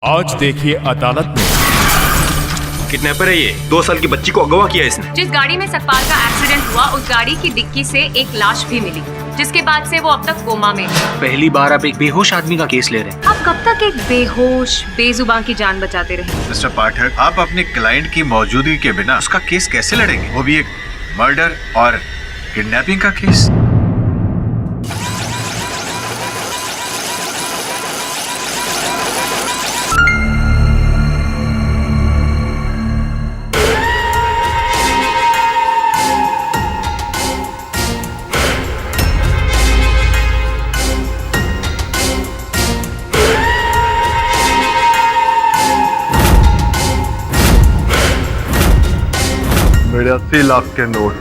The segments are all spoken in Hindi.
आज देखिए अदालत में। किडनैपर है ये। 2 साल की बच्ची को अगवा किया इसने। जिस गाड़ी में सतपाल का एक्सीडेंट हुआ उस गाड़ी की डिक्की से एक लाश भी मिली, जिसके बाद से वो अब तक कोमा में है। पहली बार आप एक बेहोश आदमी का केस ले रहे हैं। आप कब तक एक बेहोश बेजुबान की जान बचाते रहे? मिस्टर पाठक, आप अपने क्लाइंट की मौजूदगी के बिना उसका केस कैसे लड़ेंगे, वो भी एक मर्डर और किडनैपिंग का केस। मेरे 80 लाख के नोट।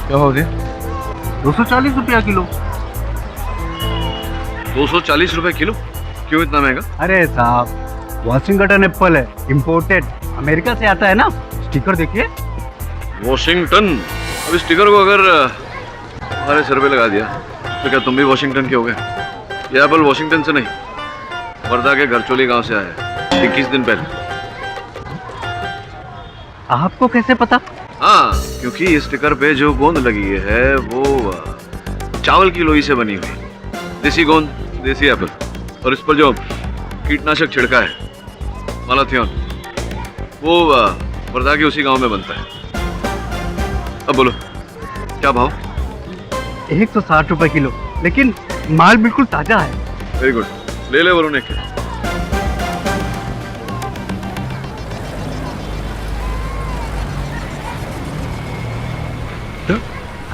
क्या हो गया? 240 रुपया किलो। 240 रुपए किलो? क्यों इतना महंगा? अरे साहब, वॉशिंगटन एप्पल है, इम्पोर्टेड, अमेरिका से आता है ना। स्टिकर देखिए। वॉशिंगटन। अब स्टिकर को अगर हमारे सर पे लगा दिया तो क्या तुम भी वॉशिंगटन के हो गए? ये एप्पल वॉशिंगटन से नहीं, वर्धा के घरचोली गांव से आया है 21 दिन पहले। आपको कैसे पता? हाँ, क्योंकि इस स्टिकर पे जो गोंद लगी है वो चावल की लोई से बनी हुई देसी गोंद, देसी एप्पल। और इस पर जो कीटनाशक छिड़का है मालाथियन, वो वर्धा के उसी गांव में बनता है। अब बोलो क्या भाव? 160 रुपए किलो, लेकिन माल बिल्कुल ताजा है। वेरी गुड, ले ले वरुण एक।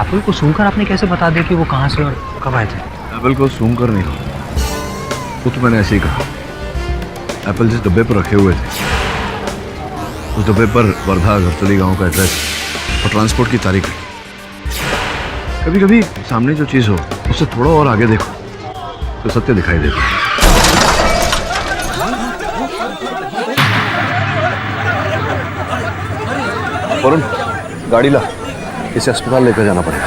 एप्पल को सूंघकर आपने कैसे बता दिया कि वो कहाँ से और कब आए थे? एप्पल को सूंघ कर नहीं हो, वो तो मैंने ऐसे ही कहा। एप्पल जिस डब्बे पर रखे हुए थे उस डब्बे पर वर्धा घरचोली गांव का एड्रेस और ट्रांसपोर्ट की तारीख है। कभी कभी सामने जो चीज हो उससे थोड़ा और आगे देखो तो सत्य दिखाई देता है। वरुण, गाड़ी ला, इसे अस्पताल लेकर जाना पड़ेगा।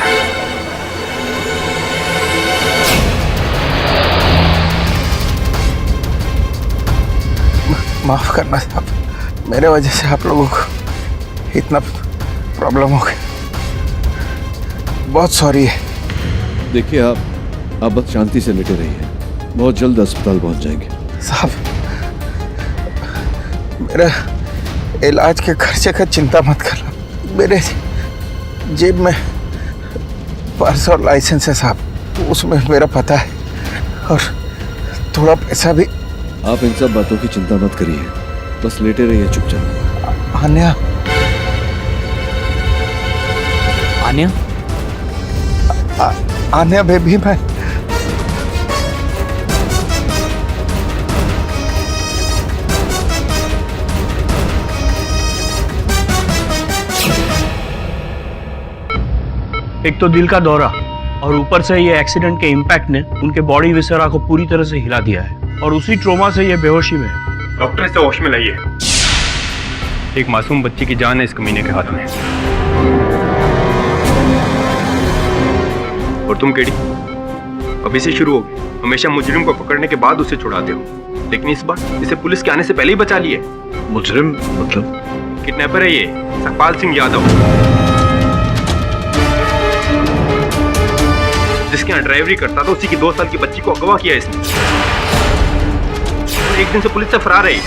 माफ करना साहब, मेरे वजह से आप लोगों को इतना प्रॉब्लम हो गया। बहुत सॉरी है। देखिए आप बस शांति से लेटे रहिए, बहुत जल्द अस्पताल पहुंच जाएंगे। साहब, मेरा इलाज के खर्चे का चिंता मत करना। मेरे जेब में पर्स और लाइसेंस है साहब, उसमें मेरा पता है और थोड़ा पैसा भी। आप इन सब बातों की चिंता मत करिए, बस लेटे रहिए चुपचाप। आन्या, आन्या? आन्या बेबी, मैं एक तो दिल का दौरा और ऊपर से ये एक्सीडेंट के इम्पैक्ट ने उनके बॉडी विसेरा को पूरी तरह से हिला दिया है और उसी ट्रोमा से ये बेहोशी में है। डॉक्टर इसे होश में लाइए। एक मासूम बच्ची की जान है इस कमीने के हाथ में। और तुम केडी, अभी से शुरू होगी। हमेशा मुजरिम को पकड़ने के बाद उसे छुड़ाते हो, लेकिन इस बार इसे पुलिस के आने से पहले ही बचा लिए। मुजरिम मतलब? किडनैपर है ये, सतपाल सिंह यादव, जिसके यहाँ ड्राइवरी करता था। उसी की 2 साल की बच्ची को अगवा किया इसने। और एक दिन से पुलिस से फरार है।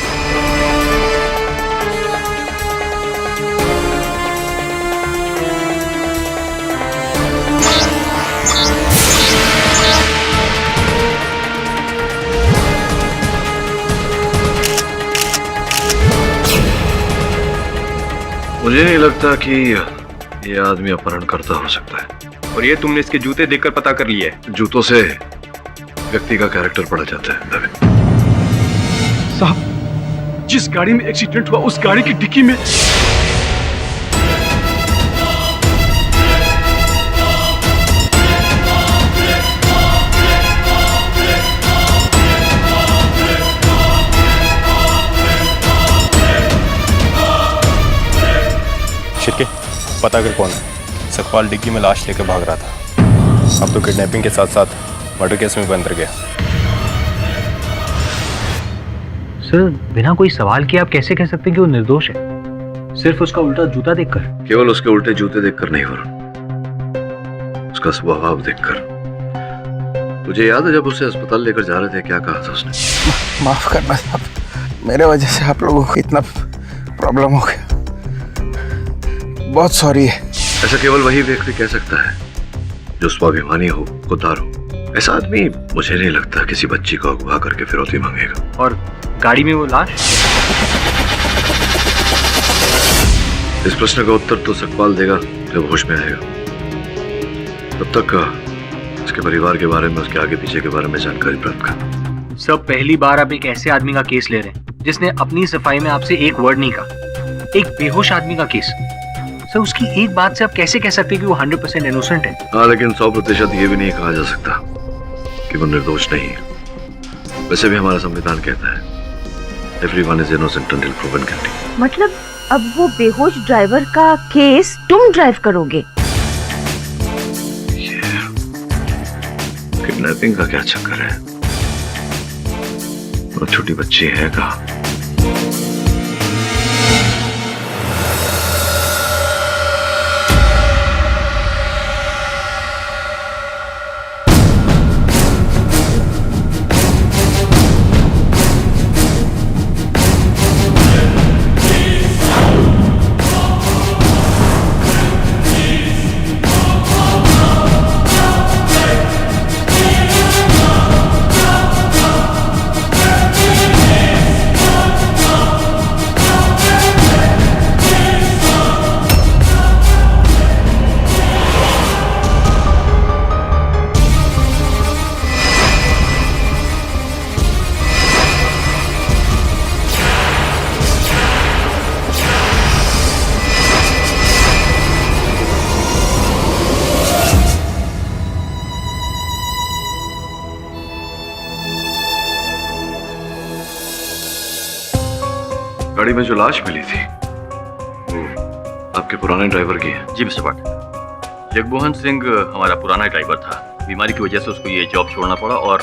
मुझे नहीं लगता कि ये आदमी अपहरणकर्ता हो सकता है। और ये तुमने इसके जूते देखकर पता कर लिया है। जूतों से व्यक्ति का कैरेक्टर पढ़ा जाता है नवीन। साहब, जिस गाड़ी में एक्सीडेंट हुआ उस गाड़ी की डिक्की में शिरके पता कर कौन है। सकपाल डिग्गी में लाश लेकर भाग रहा था, अब तो किडनैपिंग के साथ साथ मर्डर केस में बंद गया। सर बिना कोई सवाल किए आप कैसे कह सकते हैं कि वो निर्दोष है, सिर्फ उसका उल्टा जूता देखकर? केवल उसके उल्टे जूते देखकर नहीं वरुण, उसका स्वभाव देखकर। तुझे याद है जब उसे अस्पताल लेकर जा रहे थे क्या कहा था उसने? माफ करना साहब, मेरे वजह से आप लोगों को इतना प्रॉब्लम हो गया, बहुत सॉरी है। ऐसा केवल वही व्यक्ति कह सकता है जो स्वाभिमानी हो, खुददार हो। ऐसा आदमी मुझे नहीं लगता किसी बच्ची को अगवा करके फिरौती मांगेगा। और गाड़ी में वो लाश? इस प्रश्न का उत्तर तो सकपाल देगा जब होश में आएगा। तब तक उसके परिवार के बारे में, उसके आगे पीछे के बारे में जानकारी प्राप्त कर। सब पहली बार आप एक ऐसे आदमी का केस ले रहे हैं जिसने अपनी सफाई में आपसे एक वर्ड नहीं कहा, एक बेहोश आदमी का केस। सर उसकी एक बात से आप कैसे कह सकते हैं कि वो 100% इनोसेंट है? हाँ, लेकिन 100% ये भी नहीं कहा जा सकता कि वो निर्दोष नहीं है। वैसे भी हमारा संविधान कहता है everyone is innocent until proven guilty. मतलब अब वो बेहोश ड्राइवर का केस तुम ड्राइव करोगे? किडनैपिंग का क्या चक्कर है? वो छोटी बच्ची है कहाँ? गाड़ी में जो लाश मिली थी वो आपके पुराने ड्राइवर की है? जी मिस्टर भट्ट, जगमोहन सिंह हमारा पुराना ड्राइवर था। बीमारी की वजह से उसको ये जॉब छोड़ना पड़ा और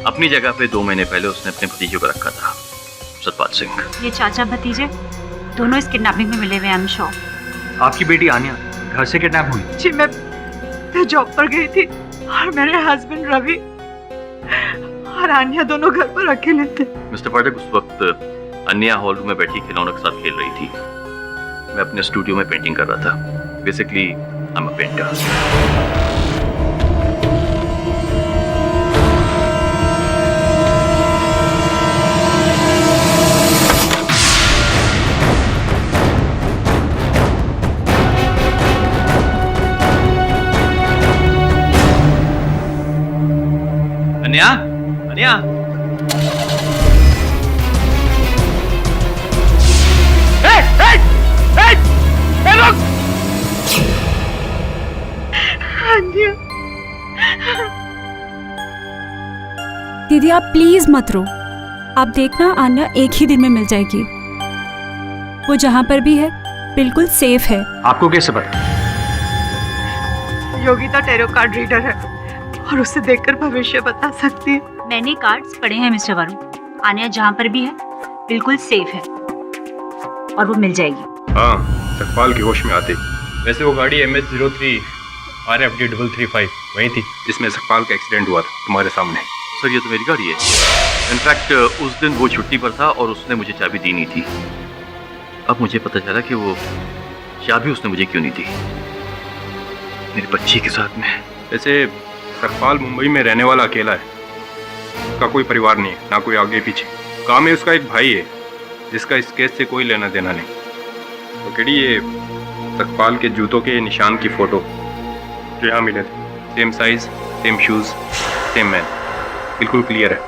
अपनी जगह पे 2 महीने पहले उसने अपने भतीजे को रखा था, सतपाल सिंह। ये चाचा भतीजे दोनों इस किडनैपिंग में मिले हुए हैं, आई एम श्योर। आपकी बेटी आन्या घर से किडनैप हुई? जी मैं जॉब पर गई थी और मेरे हस्बैंड रवि और आन्या दोनों घर पर अकेले थे। मिस्टर पाठक, उस वक्त अन्या हॉल रूम में बैठी खिलौनों के साथ खेल रही थी। मैं अपने स्टूडियो में पेंटिंग कर रहा था। Basically I am a painter. Anya, Anya, दीदी आप प्लीज मत रो, आप देखना आन्या एक ही दिन में मिल जाएगी। वो जहाँ पर भी है बिल्कुल सेफ है। आपको कैसे पता? योगिता टैरो कार्ड रीडर है और उसे देखकर भविष्य बता सकती है। मैंने कार्ड्स पढ़े हैं मिस्टर वरुण, आन्या जहाँ पर भी है बिल्कुल सेफ है और वो मिल जाएगी। हाँ, सकपाल के होश में आते। वैसे वो गाड़ी MS03 RFD 335 वही थी जिसमें सकपाल का एक्सीडेंट हुआ था, तुम्हारे सामने। सर ये तो मेरी गाड़ी है। इनफैक्ट उस दिन वो छुट्टी पर था और उसने मुझे चाबी दी नहीं थी। अब मुझे पता चला कि वो चाबी उसने मुझे क्यों नहीं दी, मेरी बच्ची के साथ में। वैसे सकपाल मुंबई में रहने वाला अकेला है, उसका कोई परिवार नहीं है, ना कोई आगे पीछे। काम है उसका एक भाई है जिसका इस केस से कोई लेना देना नहीं। तो केडी, ये सकपाल के जूतों के निशान की फोटो जो यहाँ मिले थे, same size, same shoes, same man, बिल्कुल क्लियर है।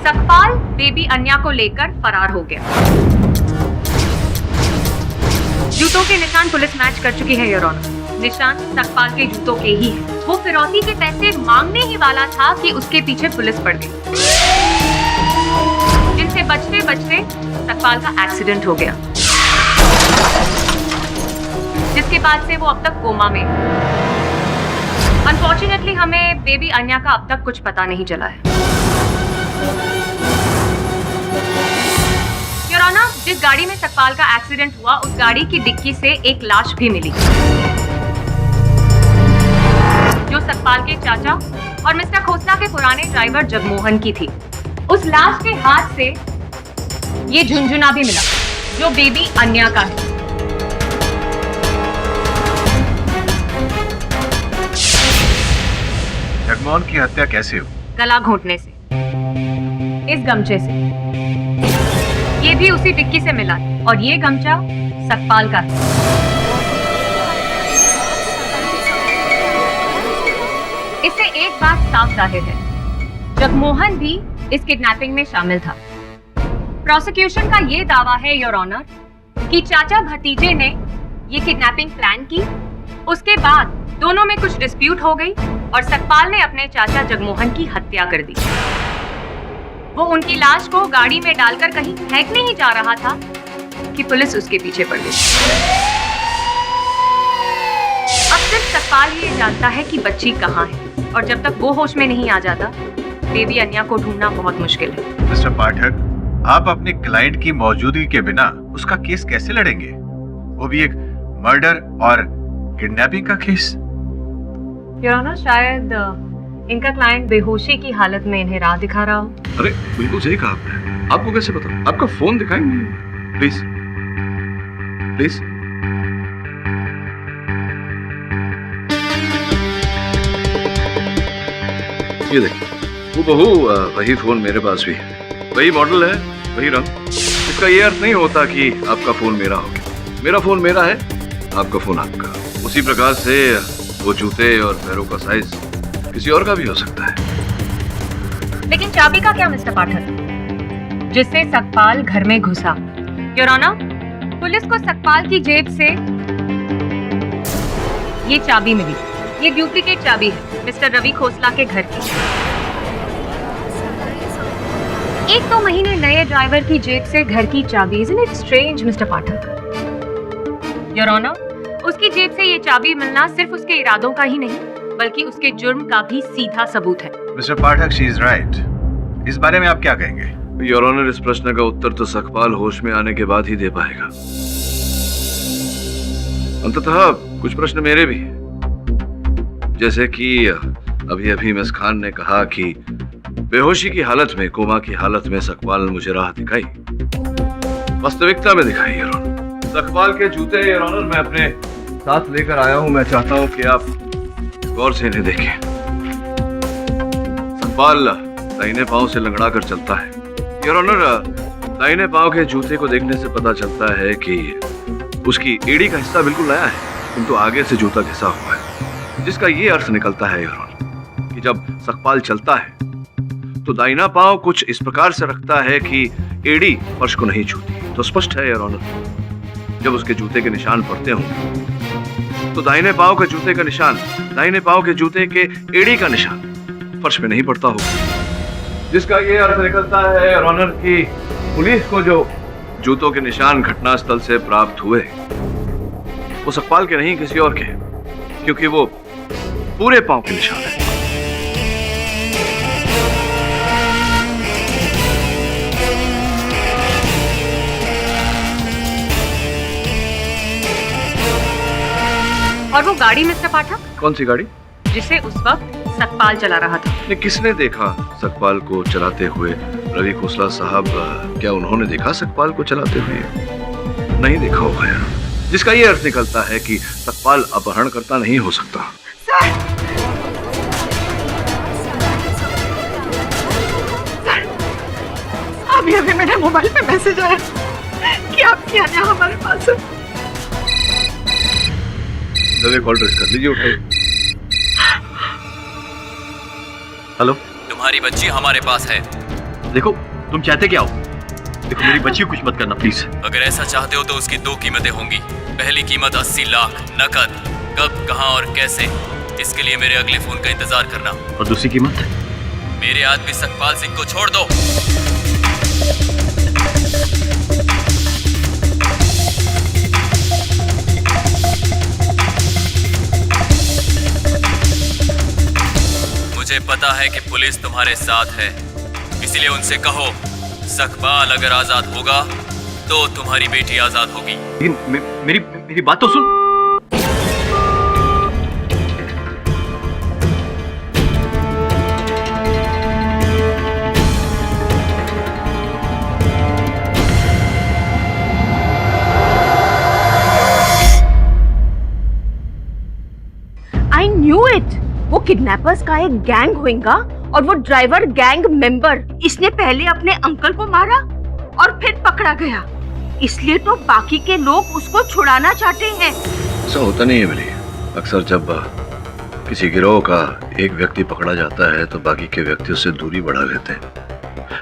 सकपाल बेबी अन्या को लेकर फरार हो गया। जूतों के निशान पुलिस मैच कर चुकी है योर ऑनर। निशान सकपाल के जूतों के ही हैं। वो फिरौती के पैसे मांगने ही वाला था कि उसके पीछे पुलिस पड़ गई, जिनसे बचते बचते सकपाल का एक्सीडेंट हो गया, जिसके बाद से वो अब तक कोमा में है। अनफॉर्चुनेटली हमें बेबी अन्या का अब तक कुछ पता नहीं चला है। योर ऑनर, जिस गाड़ी में सकपाल का एक्सीडेंट हुआ उस गाड़ी की डिक्की से एक लाश भी मिली, जो सकपाल के चाचा और मिस्टर खोसला के पुराने ड्राइवर जगमोहन की थी। उस लाश के हाथ से ये झुनझुना भी मिला, जो बेबी अन्या का है। जगमोहन की हत्या कैसे हुई? गला घोंटने से, इस गमछे से। ये भी उसी डिक्की से मिला है और ये गमछा सकपाल का है। इससे एक बात साफ जाहिर है, जगमोहन भी इस किडनैपिंग में शामिल था। प्रोसिक्यूशन का ये दावा है योर ऑनर कि चाचा भतीजे ने ये किडनैपिंग प्लान की, उसके बाद दोनों में कुछ डिस्प्यूट हो गई और सकपाल ने अपने चाचा जगमोहन की हत्या कर दी। वो उनकी लाश को गाड़ी में डालकर कहीं फेंकने ही जा रहा था कि पुलिस उसके पीछे पड़ गई। अब सिर्फ सकपाल ही ये जानता है कि बच्ची कहाँ है, और जब तक वो होश में नहीं आ जाता, बेबी अन्या को ढूंढना बहुत मुश्किल है। मिस्टर पाठक, आप अपने क्लाइंट की मौजूदगी के बिना उसका केस कैसे लड़ेंगे, वो भी एक मर्डर और किडनैपिंग का केस? योर ऑनर, शायद इनका क्लाइंट बेहोशी की हालत में इन्हें राह दिखा रहा हो। अरे बिल्कुल सही कहा आपने। आपको कैसे पता? आपका फोन दिखाएंगे प्लीज प्लीज। ये देखिए, वो बहू वही फोन मेरे पास भी है, वही मॉडल है, वही रंग। इसका ये अर्थ नहीं होता कि आपका फोन मेरा हो गया। मेरा फोन मेरा है, आपका फोन आपका। उसी प्रकार से वो जूते और पैरों का साइज किसी और का भी हो सकता है। लेकिन चाबी का क्या मिस्टर पाठक, जिससे सकपाल घर में घुसा? योर ऑनर, पुलिस को सकपाल की जेब से ये चाबी मिली। ये डुप्लीकेट चाबी है मिस्टर रवि खोसला के घर की। 1-2 महीने नए ड्राइवर की जेब से घर की चाबी, isn't it strange mister Pathak? Your honour, उसकी जेब से ये चाबी मिलना सिर्फ उसके इरादों का ही नहीं, बल्कि उसके जुर्म का भी सीधा सबूत है। Mister Pathak, she is right. इस बारे में आप क्या कहेंगे? योर ऑनर, इस प्रश्न का उत्तर तो सकपाल होश में आने के बाद ही दे पाएगा। अंततः कुछ प्रश्न मेरे भी हैं, जैसे कि अभी अभी मिस खान ने कहा कि बेहोशी की हालत में, कोमा की हालत में सकपाल ने मुझे राह दिखाई, वास्तविकता में दिखाई। योर ऑनर, सकपाल के जूते योर ऑनर मैं अपने साथ लेकर आया हूं। मैं चाहता हूं कि आप गौर से इन्हें देखें। सकपाल दाहिने पांव से लंगड़ा कर चलता है। योर ऑनर, दाहिने पांव के जूते को देखने से पता चलता है कि उसकी एड़ी का हिस्सा बिल्कुल नया है, किंतु आगे से जूता घिसा हुआ है, जिसका ये अर्थ निकलता है योर ऑनर कि जब सकपाल चलता है तो दाहिना पांव कुछ इस प्रकार से रखता है कि एड़ी फर्श को नहीं छूती। तो स्पष्ट है योर ऑनर, जब उसके जूते के निशान पड़ते हों तो दाहिने पांव के जूते का निशान, दाहिने पांव के जूते के एड़ी का निशान फर्श पे नहीं पड़ता होगा, जिसका ये अर्थ निकलता है योर ऑनर कि पुलिस को जो जूतों के निशान घटनास्थल से प्राप्त हुए वो सकपाल के नहीं, किसी और के, क्योंकि वो पूरे पांव के निशान है। और वो गाड़ी मिस्टर पाठक? कौन सी गाड़ी? जिसे उस वक्त सकपाल चला रहा था। ने किसने देखा सकपाल को चलाते हुए? रवि खोसला साहब, क्या उन्होंने देखा सकपाल को चलाते हुए? नहीं देखा होगा यार, जिसका ये अर्थ निकलता है कि सकपाल अपहरणकर्ता नहीं हो सकता। सर, अभी अभी मेरे मोबाइल पे मैसेज आया कि आपकी अन्या हमारे पास है। कॉल ट्रेस कर लीजिए, उठाइए। हेलो, तुम्हारी बच्ची हमारे पास है। देखो, तुम चाहते क्या हो? देखो, मेरी बच्ची को कुछ मत करना प्लीज। अगर ऐसा चाहते हो तो उसकी 2 कीमतें होंगी। पहली कीमत 80 लाख नकद कब, कहां और कैसे, इसके लिए मेरे अगले फोन का इंतजार करना। और दूसरी कीमत? मेरे आदमी सखपाल सिंह को छोड़ दो। मुझे पता है कि पुलिस तुम्हारे साथ है, इसलिए उनसे कहो सखपाल अगर आजाद होगा तो तुम्हारी बेटी आजाद होगी। लेकिन मेरी बात तो सुन। I knew it. वो किडनैपर्स का एक गैंग होगा और वो ड्राइवर गैंग मेंबर। इसने पहले अपने अंकल को मारा और फिर पकड़ा गया, इसलिए तो बाकी के लोग उसको छुड़ाना चाहते हैं। ऐसा होता नहीं है मिली। अक्सर जब किसी गिरोह का एक व्यक्ति पकड़ा जाता है तो बाकी के व्यक्ति उससे दूरी बढ़ा लेते हैं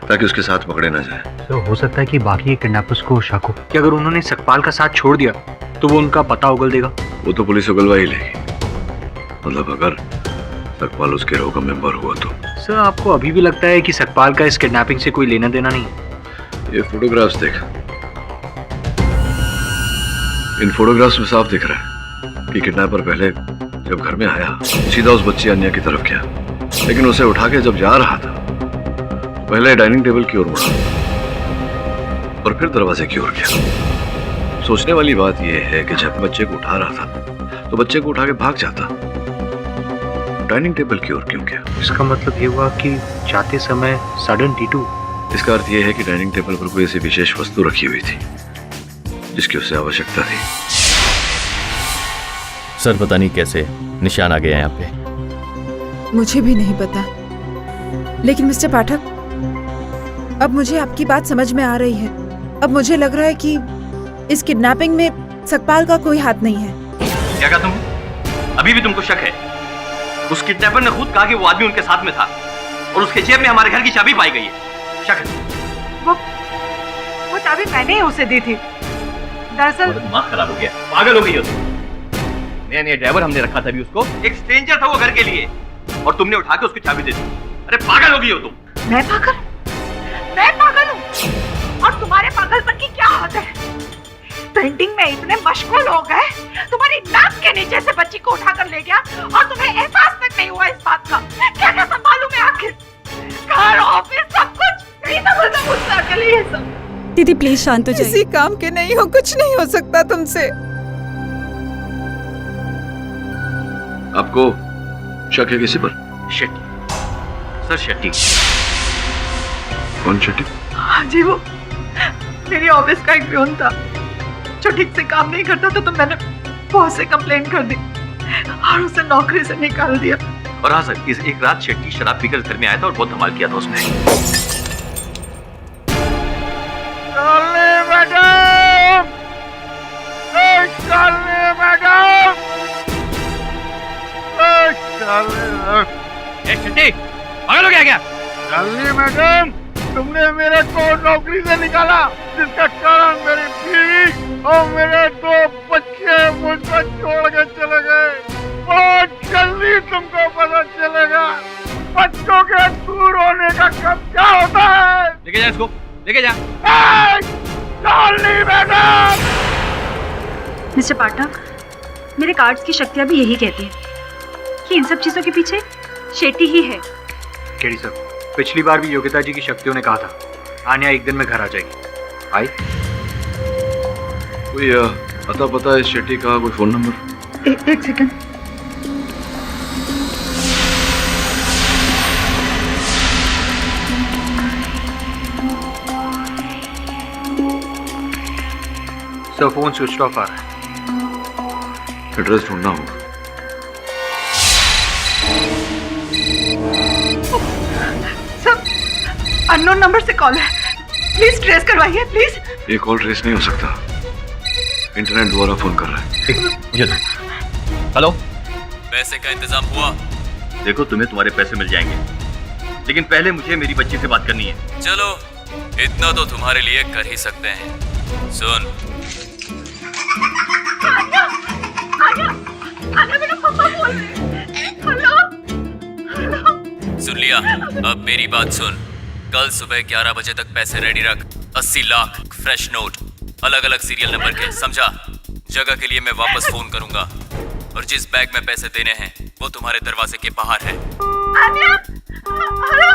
ताकि उसके साथ पकड़े ना जाए। तो हो सकता है कि बाकी किडनैपर्स को शक हो कि अगर उन्होंने सखपाल का साथ छोड़ दिया तो वो उनका पता उगल देगा। वो तो पुलिस उगलवा ही लेगी। मतलब अगर सखपाल उस गिरोह का मेंबर हुआ तो। सर, आपको अभी भी लगता है कि सखपाल का इस किडनैपिंग से कोई लेना देना नहीं है? ये फोटोग्राफ्स देख, इन फोटोग्राफ्स में साफ दिख रहा है कि किडनैपर पहले जब घर में आया सीधा उस बच्ची अन्या की तरफ गया, लेकिन उसे उठा के जब जा रहा था पहले डाइनिंग टेबल की ओर मुड़ा और फिर दरवाजे की ओर गया। सोचने वाली बात यह है कि जब बच्चे को उठा रहा था तो बच्चे को उठा के भाग जाता, डाइनिंग टेबल की ओर क्यों गया? इसका मतलब ये हुआ कि जाते समय सडन टीटू। इसका अर्थ यह है कि डाइनिंग टेबल पर कोई ऐसी विशेष वस्तु रखी हुई थी जिसकी उसे आवश्यकता थी। सर पता नहीं कैसे निशान आ गया यहाँ पे। मुझे भी नहीं पता, लेकिन मिस्टर पाठक, अब मुझे आपकी बात समझ में आ रही है। अब मुझे लग रहा है कि इस किडनैपिंग में सखपाल का कोई हाथ नहीं है। क्या कहा तुम? अभी भी तुमको शक है? उस किडनैपर ने खुद कहा कि वो आदमी उनके साथ में था और उसके जेब में हमारे घर की चाबी पाई गई है। शक है? वो चाबी मैंने ही उसे दी थी। दरअसल दिमाग खराब हो गया, पागल हो गई हो तुम। नया ड्राइवर हमने रखा था अभी उसको, एक स्ट्रेंजर था वो घर के लिए, और तुमने उठा के उसकी चाबी दे दी। अरे पागल हो गई हो तुम। मैं पागल हूँ? और तुम्हारे पागलपन की क्या हद है? पेंटिंग में इतने मशगूल हो गए, तुम्हारी नाक के नीचे से बच्ची को उठाकर ले गया और तुम्हें एहसास तक नहीं हुआ इस बात का। क्या क्या संभालूं मैं आखिर? घर, ऑफिस, सब कुछ यही सब मुझसे अकेले ये सब। दीदी प्लीज शांत हो जाइए। किसी काम के नहीं हो, कुछ नहीं हो सकता तुमसे। आपको शक है किसी पर? शेट्टी सर, शेट्टी। कौन शेट्टी? हाँ जी, वो मेरी ऑफिस का एक प्यून था जो ठीक से काम नहीं करता था, तो मैंने बॉस से कंप्लेंट कर दी और उसे नौकरी से निकाल दिया। और हाँ सर, इस एक रात शेट्टी शराब पीकर घर में आया था और बहुत धमाल किया था उसने। पागल हो गया? चार्ली मैडम, तुमने मेरे को नौकरी से निकाला, जिसका कारण मेरी बीवी और मेरे 2 बच्चे मुझको छोड़ के चले गए। बहुत जल्दी तुमको पता चलेगा बच्चों के दूर होने का कब क्या होता है। लेके जा इसको, लेके जा। Charlie madam! मिस्टर पाठक, मेरे कार्ड्स की शक्तियाँ भी यही कहती हैं कि इन सब चीजों के पीछे शेट्टी ही है। केडी सर, पिछली बार भी योगिता जी की शक्तियों ने कहा था आन्या एक दिन में घर आ जाएगी। आई? कोई अता पता है शेट्टी का? कोई फोन नंबर? एक second. Sir, phone switch off आ रहा है। एड्रेस ढूंढना होगा। अननोन नंबर से कॉल है, प्लीज ट्रेस करवाइए प्लीज। ये कॉल ट्रेस नहीं हो सकता, इंटरनेट द्वारा फोन कर रहा है। मुझे हेलो, पैसे का इंतजाम हुआ? देखो, तुम्हें तुम्हारे पैसे मिल जाएंगे, लेकिन पहले मुझे मेरी बच्ची से बात करनी है। चलो, इतना तो तुम्हारे लिए कर ही सकते हैं। सुन, आन्या, आन्या, आन्या मेरे पापा बोल रहे हैं। Hello hello. सुन लिया? अब मेरी बात सुन। कल सुबह 11 बजे तक पैसे रेडी रख। 80 लाख फ्रेश नोट, अलग अलग सीरियल नंबर के, समझा? जगह के लिए मैं वापस फोन करूंगा और जिस बैग में पैसे देने हैं वो तुम्हारे दरवाजे के बाहर है। आन्या हेलो।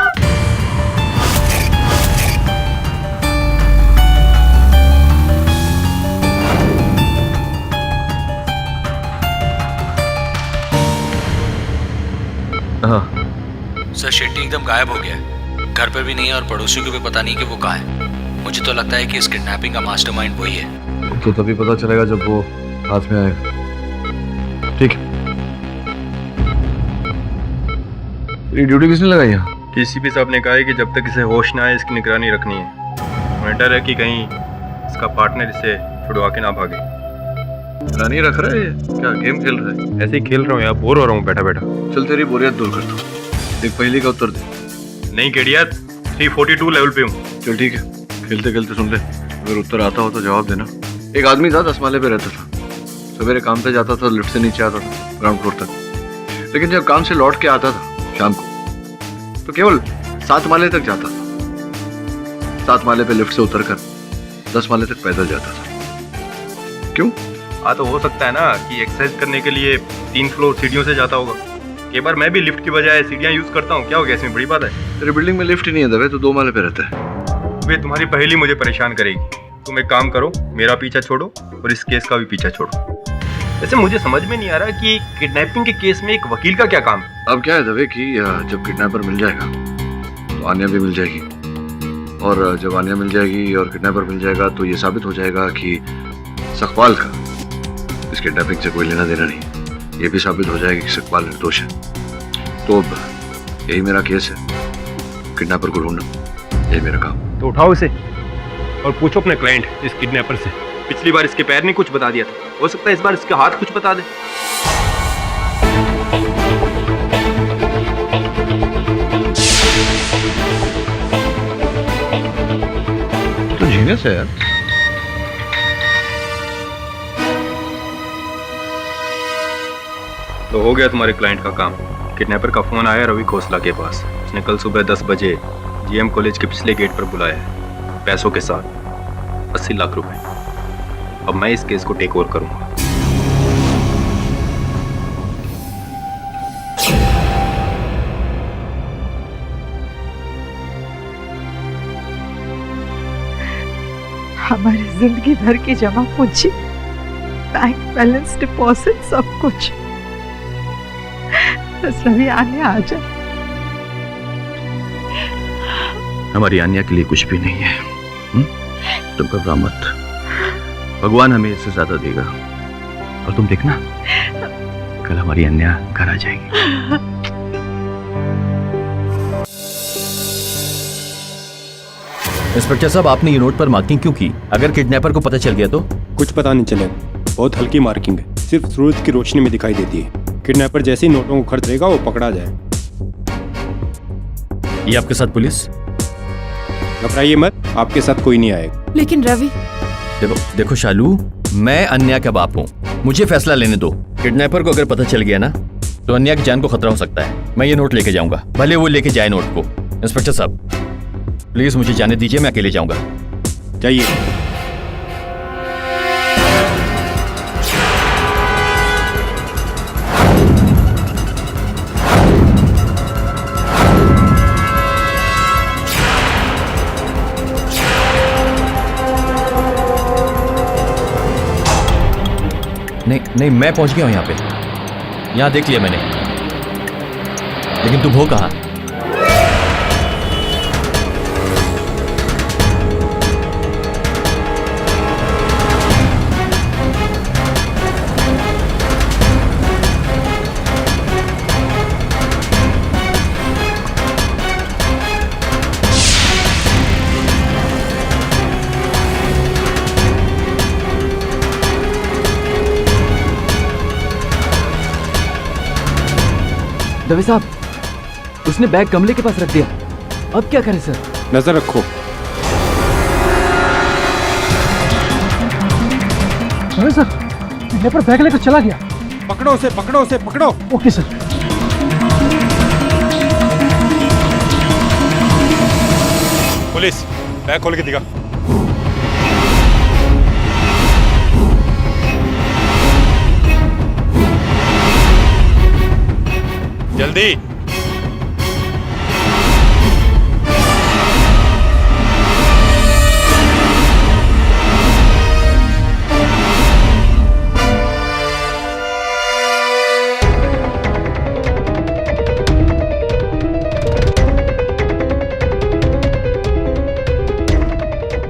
सर शेट्टी एकदम गायब हो गया है, घर पे भी नहीं है और पड़ोसियों को भी पता नहीं कि वो कहाँ है। मुझे तो लगता है कि इस किडनैपिंग का मास्टरमाइंड वही है। तो तभी पता चलेगा जब वो हाथ में आएगा। ठीक है। ये ड्यूटी किसने लगाई है? डीसीपी साहब ने कहा है कि जब तक इसे होश ना आए इसकी निगरानी रखनी है। मुझे डर है कि कहीं इसका पार्टनर इसे छुड़वा के ना भागे। रानी रख रहा है ये? क्या गेम खेल रहा है? ऐसे ही खेल रहा हूँ यार, बोर हो रहा हूँ बैठा बैठा। चल तेरी बोरियत दूर करता हूँ, एक पहली का उत्तर दे। नहीं केडिया, 342 लेवल पे हूँ। चल ठीक है, खेलते खेलते सुन ले, अगर उत्तर आता हो तो जवाब देना। एक आदमी था, 10 माले पे रहता था। सवेरे काम पे जाता था, लिफ्ट से नीचे आता था ग्राउंड फ्लोर तक। लेकिन जब काम से लौट के आता था शाम को तो केवल 7 माले तक जाता था। 7 माले पे लिफ्ट से उतरकर 10 माले तक पैदल जाता था। क्यों? हाँ तो हो सकता है ना कि एक्सरसाइज करने के लिए 3 फ्लोर सीढ़ियों से जाता होगा। कई बार मैं भी लिफ्ट की बजाय सीढ़ियाँ यूज करता हूँ। क्या हो गया इसमें, बड़ी बात है? तेरी बिल्डिंग में लिफ्ट ही नहीं है दबे, तो 2 माले पे रहता है। वे तुम्हारी पहेली मुझे परेशान करेगी। तुम एक काम करो, मेरा पीछा छोड़ो और इस केस का भी पीछा छोड़ो। वैसे मुझे समझ में नहीं आ रहा कि किडनैपिंग के केस में एक वकील का क्या काम है। अब क्या है दबे कि जब किडनैपर मिल जाएगा तो आन्या भी मिल जाएगी, और जब आन्या मिल जाएगी और किडनैपर मिल जाएगा तो ये साबित हो जाएगा कि सकपाल का इस किडनैपिंग से कोई लेना देना नहीं। ये भी साबित हो जाएगा कि सकपाल निर्दोष है। तो अब यही मेरा केस है, किडनैपर को ढूंढना, यही मेरा काम। तो उठाओ इसे और पूछो अपने क्लाइंट इस किडनैपर से। पिछली बार इसके पैर ने कुछ बता दिया था, हो सकता है इस बार इसके हाथ कुछ बता दे। तो जीनियस है यार। तो हो गया तुम्हारे क्लाइंट का काम। किडनैपर का फोन आया रवि खोसला के पास। उसने कल सुबह 10 बजे जीएम कॉलेज के पिछले गेट पर बुलाया है, पैसों के साथ 80 लाख रुपए। अब मैं इस केस को टेक ओवर करूंगा। हमारी जिंदगी भर की जमा पूंजी, बैंक बैलेंस, डिपॉजिट, सब कुछ बस रवि आन्या आ जाए। हमारी आन्या के लिए कुछ भी नहीं है। तुम घबरा मत, भगवान हमें इससे ज्यादा देगा। और तुम देखना, कल हमारी आन्या घर आ जाएगी। इंस्पेक्टर साहब, आपने ये नोट पर मार्किंग क्यों की? अगर किडनैपर को पता चल गया तो? कुछ पता नहीं चलेगा, बहुत हल्की मार्किंग है, सिर्फ सूरज की रोशनी में दिखाई देती है। किडनैपर जैसे ही नोटों को खर्च देगा वो पकड़ा जाए। ये आपके साथ पुलिस? घबराइए मत, आपके साथ कोई नहीं आएगा। लेकिन रवि, देखो शालू, मैं अन्या का बाप हूँ, मुझे फैसला लेने दो। किडनैपर को अगर पता चल गया ना तो अन्या की जान को खतरा हो सकता है। मैं ये नोट लेके जाऊंगा, भले वो लेके जाए नोट को। इंस्पेक्टर साहब प्लीज मुझे जाने दीजिए, मैं अकेले जाऊंगा। जाइए। नहीं, मैं पहुंच गया हूं यहाँ पे। यहाँ देख लिया मैंने, लेकिन तुम हो कहाँ? दवे साहब, उसने बैग कमले के पास रख दिया, अब क्या करें सर? नजर रखो। दवे सर, यहाँ पर बैग लेकर चला गया। पकड़ो उसे, पकड़ो उसे, पकड़ो। Okay sir. पुलिस, बैग खोल के दिखा। जल्दी।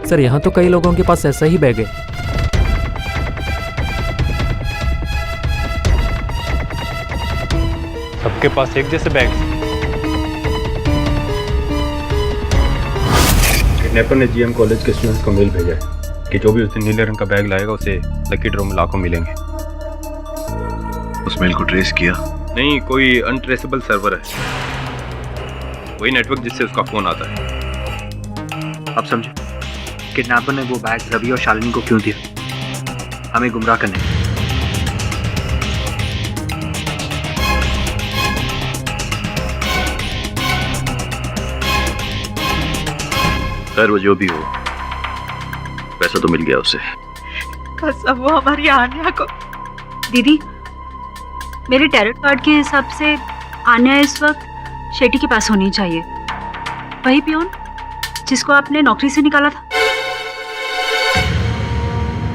सर यहाँ तो कई लोगों के पास ऐसा ही बैग है। सबके पास एक जैसे बैग। किडनैपर ने जीएम कॉलेज के स्टूडेंट्स को मेल भेजा है कि जो भी उस दिन नीले रंग का बैग लाएगा उसे लकी ड्रॉ में लाखों मिलेंगे। उस मेल को ट्रेस किया? नहीं, कोई अनट्रेसेबल सर्वर है, वही नेटवर्क जिससे उसका फोन आता है। आप समझे, किडनैपर ने वो बैग रवि और शालिनी को क्यों दिया? हमें गुमराह करने। खैर वो जो भी हो, पैसा तो मिल गया उसे। कसम वो हमारी आन्या को। दीदी, मेरे टैरोट कार्ड के हिसाब से आन्या इस वक्त शेट्टी के पास होनी चाहिए। वही पियोन जिसको आपने नौकरी से निकाला था।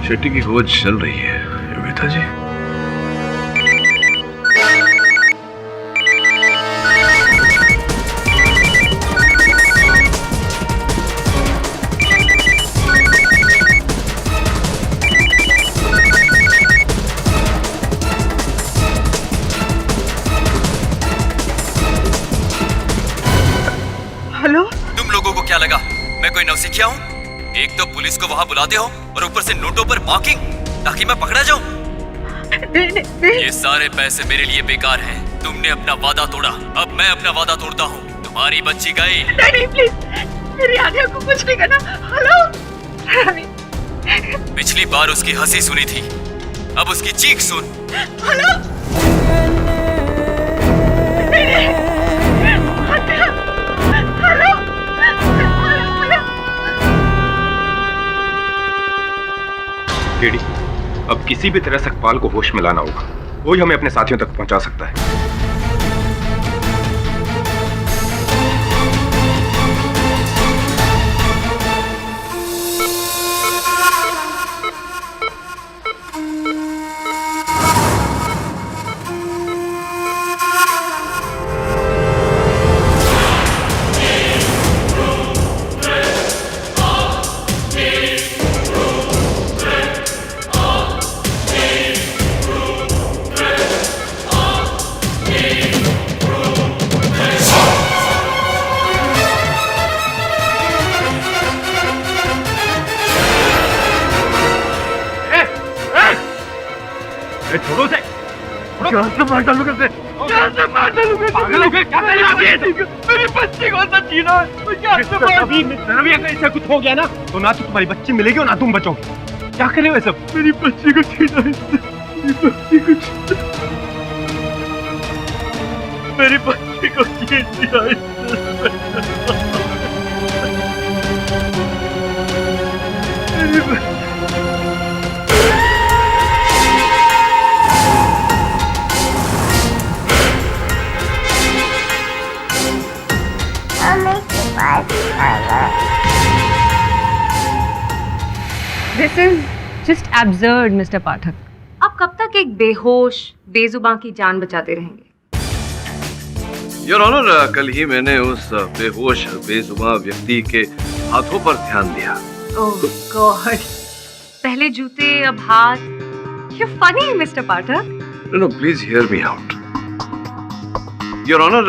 शेट्टी की खोज चल रही है योगिता जी। हेलो, तुम लोगों को क्या लगा मैं कोई नौसिखिया हूँ? एक तो पुलिस को वहाँ बुलाते हो और ऊपर से नोटों पर मार्किंग ताकि मैं पकड़ा जाऊँ। ये सारे पैसे मेरे लिए बेकार हैं। तुमने अपना वादा तोड़ा, अब मैं अपना वादा तोड़ता हूँ। तुम्हारी बच्ची गई। नहीं प्लीज, मेरी आन्या को कुछ नहीं करना। हेलो, पिछली बार उसकी हंसी सुनी थी, अब उसकी चीख सुन। हेलो, केडी, अब किसी भी तरह सकपाल को होश में लाना होगा। वो ही हमें अपने साथियों तक पहुंचा सकता है। छोड़ो से, क्या से मार डालूंगा से? क्या से मार डालूंगा? पागल हो गए क्या? मेरी बच्ची को तो जीना है। क्या से मार? रवि अगर ऐसा कुछ हो गया ना तो ना तो तुम्हारी बच्ची मिलेगी और ना तुम बचोगे। क्या करे वैसे? मेरी बच्ची को जीना है, मेरी बच्ची को जीना, मेरी बच्ची को जीना है। This is just absurd mister Pathak. आप कब तक एक बेहोश बेजुबान की जान बचाते रहेंगे? योर ऑनर, कल ही मैंने उस बेहोश बेजुबान व्यक्ति के हाथों पर ध्यान दिया। ओह गॉड, पहले जूते अब हाथ। You funny mister Pathak. No please hear me out. Your honour,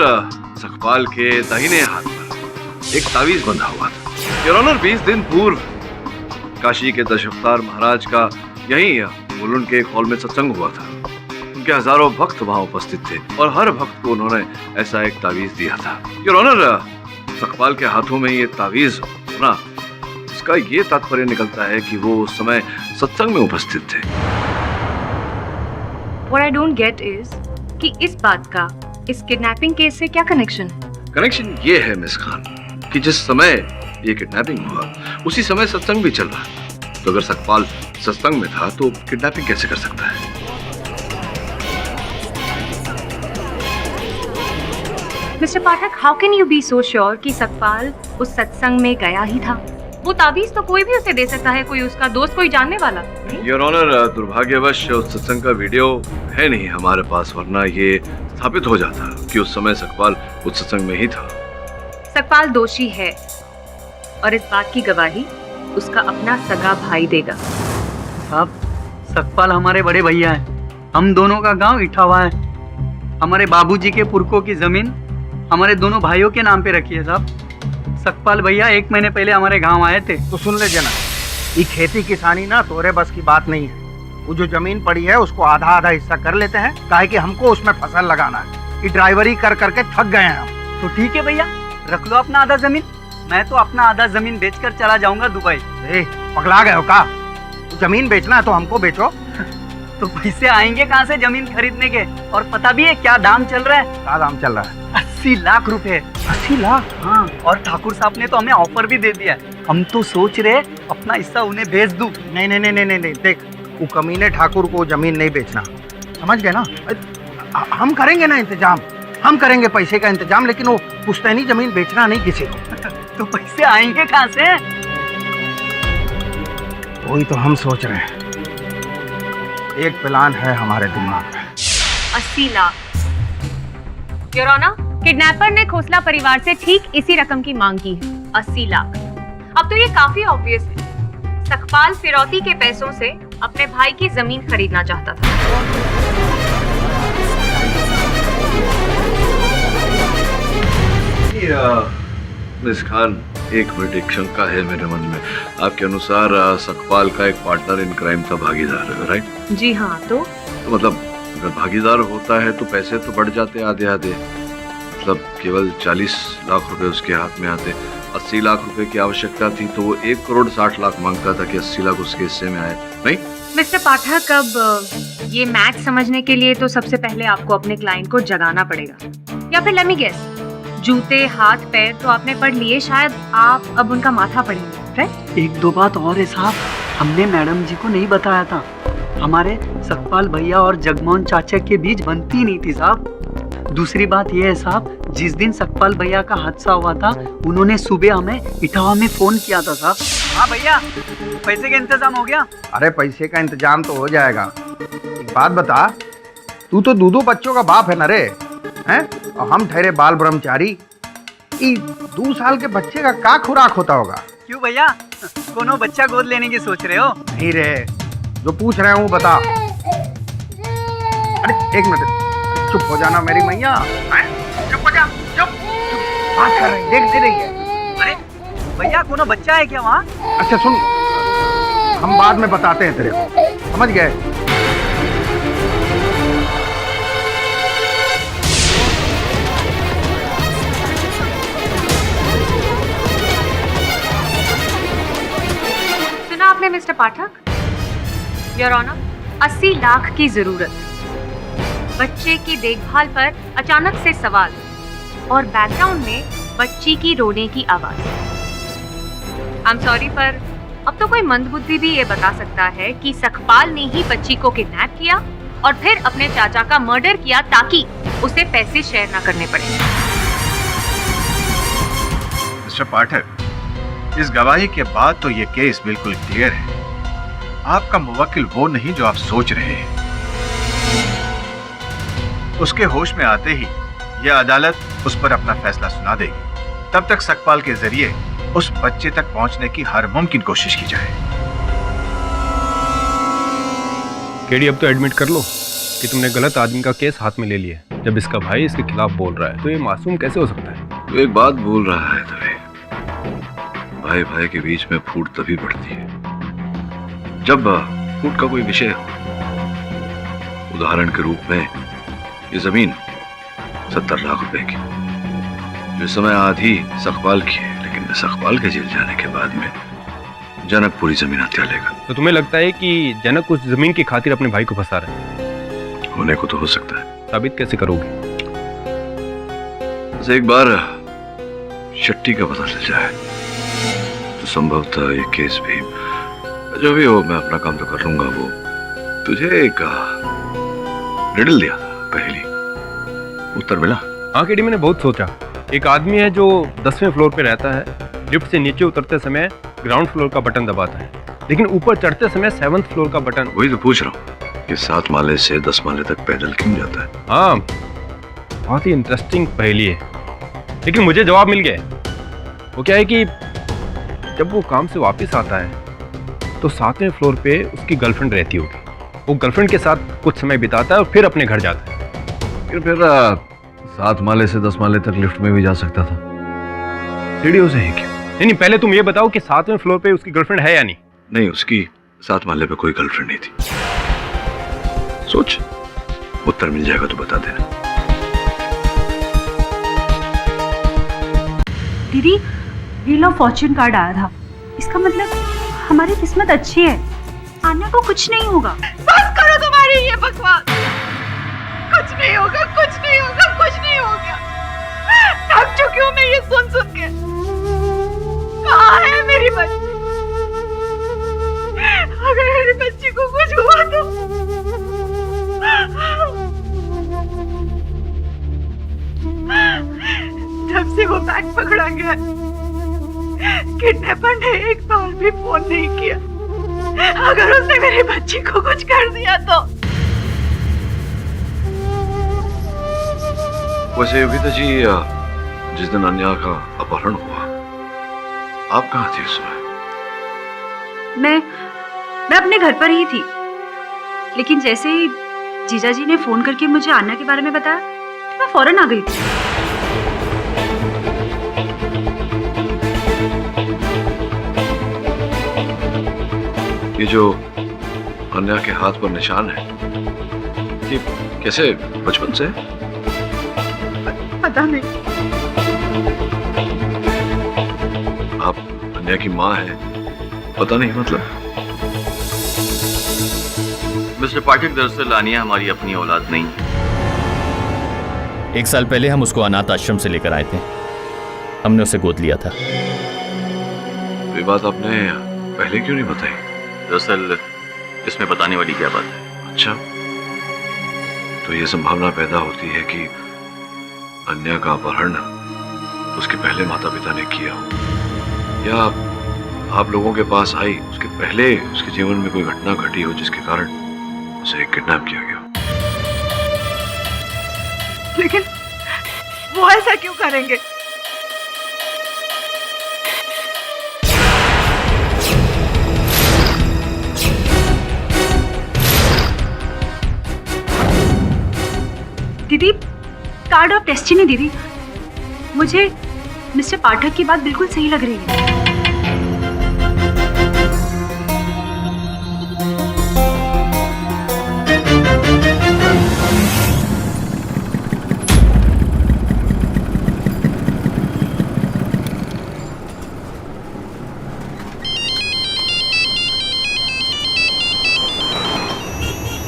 Sakpal के दाहिने हाथ पर एक तावीज बंधा हुआ था। योर ऑनर, 20 दिन पूर्व काशी के दशावतार महाराज का यहीं मुलुंड के एक हॉल में सत्संग हुआ था। उनके हजारों भक्त वहां उपस्थित थे और हर भक्त को उन्होंने ऐसा एक तावीज दिया था। योर ऑनर, सकपाल के हाथों में ये तावीज होना, इसका ये तात्पर्य निकलता है कि वो उस समय सत्संग में उपस्थित थे। What I don't get is कि इस बात का इस किडनैपिंग केस से क्या कनेक्शन है? कनेक्शन ये है मिस खान कि जिस समय ये किडनैपिंग हुआ उसी समय सत्संग भी चल रहा है। तो अगर सकपाल सत्संग में था तो किडनैपिंग कैसे कर सकता है? Mister Pathak, how can you be so sure कि सकपाल उस सत्संग में गया ही था? वो ताबीज तो कोई भी उसे दे सकता है, कोई उसका दोस्त, कोई जानने वाला। योर ऑनर, दुर्भाग्यवश उस सत्संग का वीडियो है नहीं हमारे पास, वरना ये साबित हो जाता कि उस समय सकपाल उस सत्संग में ही था। सकपाल दोषी है और इस बात की गवाही उसका अपना सगा भाई देगा। साहब, सकपाल हमारे बड़े भैया हैं। हम दोनों का गांव इटावा है। हमारे बाबूजी के पुरखों की जमीन हमारे दोनों भाइयों के नाम पे रखी है साहब। सकपाल भैया 1 महीने पहले हमारे गांव आए थे। तो सुन ले जना, ये खेती किसानी ना तोरे बस की बात नहीं है। वो जो जमीन पड़ी है उसको आधा आधा हिस्सा कर लेते हैं, काहे कि हमको उसमें फसल लगाना है। ये ड्राइवरी कर करके थक गए हैं हम। तो ठीक है भैया, रख लो अपना आधा जमीन। मैं तो अपना आधा जमीन बेचकर चला जाऊंगा दुबई। पगला गए हो का? जमीन बेचना है तो हमको बेचो। तो पैसे आएंगे कहाँ से जमीन खरीदने के? और पता भी है क्या दाम चल रहा है? क्या दाम चल रहा है? 80 लाख रुपए। 80 लाख? हाँ, और ठाकुर साहब ने तो हमें ऑफर भी दे दिया। हम तो सोच रहे अपना हिस्सा उन्हें भेज दूं। नहीं नहीं नहीं नहीं नहीं, देख, वो कमीने ठाकुर को जमीन नहीं बेचना, समझ गए ना? हम करेंगे ना इंतजाम, हम करेंगे पैसे का इंतजाम, लेकिन वो पुश्तैनी जमीन बेचना नहीं किसी को। तो पैसे आएंगे कहाँ से? वही तो हम सोच रहे हैं। एक प्लान है हमारे दिमाग में। 80 लाख। योर ऑनर, किडनैपर ने खोसला परिवार से ठीक इसी रकम की मांग की है, 80 लाख। अब तो ये काफी ऑब्वियस है, सकपाल फिरौती के पैसों से अपने भाई की जमीन खरीदना चाहता था। मिस खान, एक मिनट, एक शंका है मेरे मन में। आपके अनुसार सकपाल का एक पार्टनर इन क्राइम का भागीदार है, राइट? जी हाँ। तो मतलब अगर भागीदार होता है तो पैसे तो बढ़ जाते आधे आधे। मतलब केवल 40 लाख रुपए उसके हाथ में आते। 80 लाख रुपए की आवश्यकता थी तो वो 1 करोड़ 60 लाख मांगता था कि 80 लाख उसके हिस्से में आए, नहीं? मिस्टर पाठक, अब ये मैच समझने के लिए तो सबसे पहले आपको अपने क्लाइंट को जगाना पड़ेगा, या फिर लेट मी गेस, जूते हाथ पैर तो आपने पढ़ लिए, शायद आप अब उनका माथा पढ़ेंगे, राइट? 1-2 बात और है साहब, हमने मैडम जी को नहीं बताया था। हमारे सकपाल भैया और जगमोहन चाचा के बीच बनती नहीं थी साहब। दूसरी बात यह है साहब, जिस दिन सकपाल भैया का हादसा हुआ था उन्होंने सुबह हमें इटावा में फोन किया था साहब। हाँ भैया, पैसे का इंतजाम हो गया? अरे पैसे का इंतजाम तो हो जाएगा। एक बात बता, तू तो 2 बच्चों का बाप है ना रे, हैं? और हम ठहरे बाल ब्रह्मचारी। 2 साल के बच्चे का क्या खुराक होता होगा? क्यों भैया, कोनो बच्चा गोद लेने की सोच रहे हो? नहीं रे, जो पूछ रहे हूँ बता। अरे एक मिनट, चुप हो जाना मेरी मैया। चुप हो जा, चुप। बात कर रही, देख रही है। अरे भैया, कोनो बच्चा है क्या वहाँ? अच्छा सुन, हम बाद में बताते हैं तेरे को, समझ गए? सुना आपने mister Pathak? Your honour, 80 lakh की जरूरत, बच्चे की देखभाल पर अचानक से सवाल, और बैकग्राउंड में बच्ची की रोने की आवाज। आई एम सॉरी, पर अब तो कोई मंदबुद्धि भी ये बता सकता है कि सकपाल ने ही बच्ची को किडनैप किया और फिर अपने चाचा का मर्डर किया ताकि उसे पैसे शेयर ना करने पड़े। मिस्टर पाठक, इस गवाही के बाद तो ये केस बिल्कुल क्लियर है। आपका मुवक्किल वो नहीं जो आप सोच रहे हैं। उसके होश में आते ही यह अदालत उस पर अपना फैसला सुना देगी। तब तक सकपाल के जरिए उस बच्चे तक पहुंचने की हर मुमकिन कोशिश की जाए। केडी, अब तो एडमिट कर लो कि तुमने गलत आदमी का केस हाथ में ले लिया। जब इसका भाई इसके खिलाफ बोल रहा है तो ये मासूम कैसे हो सकता है? तो एक बात बोल रहा है तभी, भाई भाई के बीच में फूट तभी बढ़ती है जब फूट का कोई विषय हो। उदाहरण के रूप में ये जमीन 70 लाख रुपए की, जो इस समय आधी सकपाल की है, लेकिन सकपाल के जेल जाने के बाद में जनक पूरी जमीन हत्या लेगा। तो तुम्हें लगता है कि जनक उस जमीन की खातिर अपने भाई को फंसा रहा है? होने को तो हो सकता है। साबित कैसे करोगे? बस एक बार शट्टी का पता चल जाए तो संभवतः ये केस भी, जो भी हो, मैं अपना काम तो कर लूंगा। वो तुझे एक रिडल दिया था, पहेली, उत्तर मिला? हाँ केडी, मैंने बहुत सोचा। एक आदमी है जो 10वें फ्लोर पे रहता है, लिफ्ट से नीचे उतरते समय ग्राउंड फ्लोर का बटन दबाता है, लेकिन ऊपर चढ़ते समय 7th फ्लोर का बटन। वही तो पूछ रहा हूँ कि 7 माले से 10 माले तक पैदल क्यों जाता है? हाँ, बहुत ही इंटरेस्टिंग पहेली है, लेकिन मुझे जवाब मिल गया। वो क्या है कि जब वो काम से वापस आता है तो 7वें फ्लोर पे उसकी गर्लफ्रेंड रहती होगी। वो गर्लफ्रेंड के साथ कुछ समय बिताता है और फिर अपने घर जाता है। फिर 7 माले से 10 माले तक लिफ्ट में भी जा सकता था, सीढ़ियों से है क्यों? नहीं, पहले तुम ये बताओ कि 7वें फ्लोर पे उसकी गर्लफ्रेंड है या नहीं? नहीं, उसकी 7 माले पे कोई गर्लफ्रेंड नहीं थी। सोच, उत्तर मिल जाएगा तो बता देना। दीदी, व्हील ऑफ फॉर्च्यून कार्ड आया था। इसका मतलब हमारी किस्मत अच्छी है, आन्या को कुछ नहीं होगा। बस करो तुम्हारी ये बकवास। कुछ नहीं होगा, कुछ नहीं होगा, कुछ नहीं होगा। थक चुकी हूँ मैं ये सुन के। कहाँ है मेरी बच्ची? अगर मेरी बच्ची को कुछ हुआ तो जब से वो बैग पकड़ा गया, किडनैपर ने एक बार भी फोन नहीं किया। अगर उसने मेरी बच्ची को कुछ कर दिया तो। वैसे योगिता जी, जिस दिन अन्या का अपहरण हुआ, आप कहाँ थी उस समय? मैं अपने घर पर ही थी, लेकिन जैसे ही जीजा जी ने फोन करके मुझे आन्या के बारे में बताया तो मैं फौरन आ गई थी। ये जो अन्या के हाथ पर निशान है, ये कैसे बचपन से? पता नहीं। आप अन्या की माँ है, पता नहीं मतलब? मिस्टर पाठक, दरअसल आनिया हमारी अपनी औलाद नहीं है। 1 साल पहले हम उसको अनाथ आश्रम से लेकर आए थे। हमने उसे गोद लिया था। ये बात आपने पहले क्यों नहीं बताई? दरअसल इसमें बताने वाली क्या बात है? अच्छा, तो ये संभावना पैदा होती है कि अन्या का अपहरण उसके पहले माता पिता ने किया हो, या आप लोगों के पास आई उसके पहले उसके जीवन में कोई घटना घटी हो जिसके कारण उसे किडनैप किया गया। लेकिन वो ऐसा क्यों करेंगे? दीदी, कार्ड ऑफ डेस्टिनी। दीदी, मुझे मिस्टर पाठक की बात बिल्कुल सही लग रही है।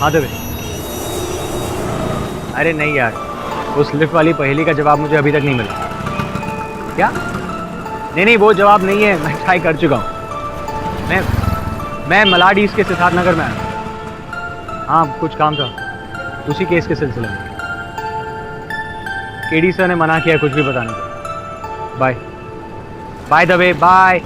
हाँ देवे। अरे नहीं यार, उस लिफ्ट वाली पहेली का जवाब मुझे अभी तक नहीं मिला। क्या? नहीं, वो जवाब नहीं है, मैं ट्राई कर चुका हूँ। मैं मलाड ईस्ट के सिद्धार्थ नगर में आया। हाँ, कुछ काम था उसी केस के सिलसिले में। केडी सर ने मना किया कुछ भी बताने को। Bye bye Dave, bye.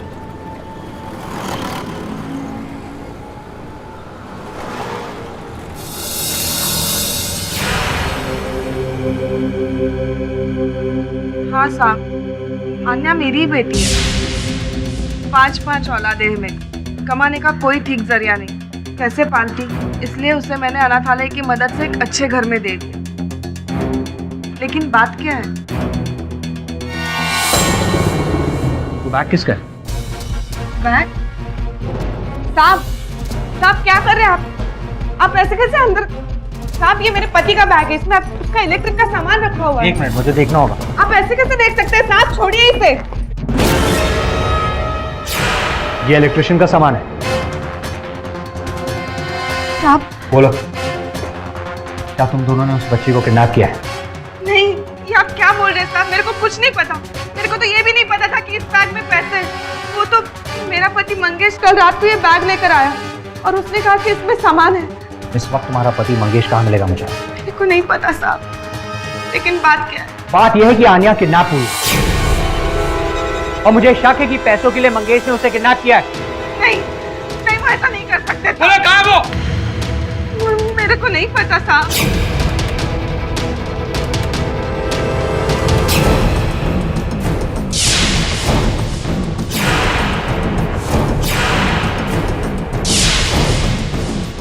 हाँ साहब, अन्या मेरी बेटी है। 5 औलादे में, कमाने का कोई ठीक जरिया नहीं। कैसे पालती, इसलिए उसे मैंने अनाथालय की मदद से एक अच्छे घर में दे दिया। लेकिन बात क्या है? वो बैग किसका है? बैग? साहब क्या कर रहे हैं आप ऐसे कैसे अंदर? साहब, ये मेरे पति का बैग है, इसमें उसका इलेक्ट्रिक का सामान रखा हुआ है। 1 मिनट, मुझे देखना होगा। आप ऐसे कैसे देख सकते हैं साहब? छोड़िए इसे। ये इलेक्ट्रिशियन का सामान है। साहब, बोलो। क्या तुम दोनों ने उस बच्ची को किडनैप किया है? नहीं, ये आप क्या बोल रहे हैं साहब? मेरे को कुछ नहीं पता। मेरे को तो ये भी नहीं पता था कि इस बैग में पैसे हैं। वो तो मेरा पति मंगेश कल रात को ये बैग लेकर आया और उसने कहा कि इसमें सामान है। इस वक्त तुम्हारा पति मंगेश कहाँ मिलेगा मुझे? मेरे को नहीं पता साहब, लेकिन बात क्या है? बात यह है कि आन्या किडनैप हुई और मुझे शक है कि पैसों के लिए मंगेश ने उसे किडनैप किया है। नहीं, नहीं, वो ऐसा नहीं कर सकते। बोले कहाँ है वो? मेरे को नहीं पता साहब।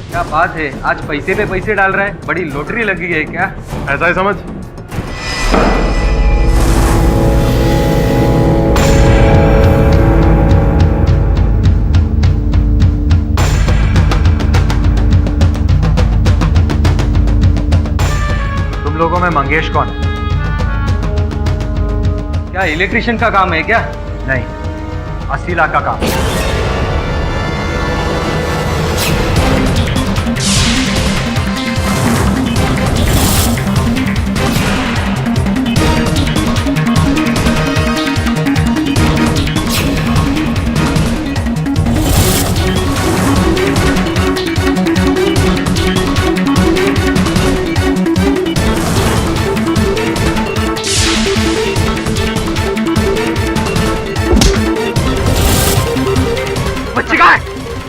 क्या बात है, आज पैसे पे पैसे डाल रहा है, बड़ी लॉटरी लगी है क्या? ऐसा है समझ। तुम लोगों में मंगेश कौन है? क्या इलेक्ट्रिशियन का काम है क्या? नहीं, 80 लाख का काम।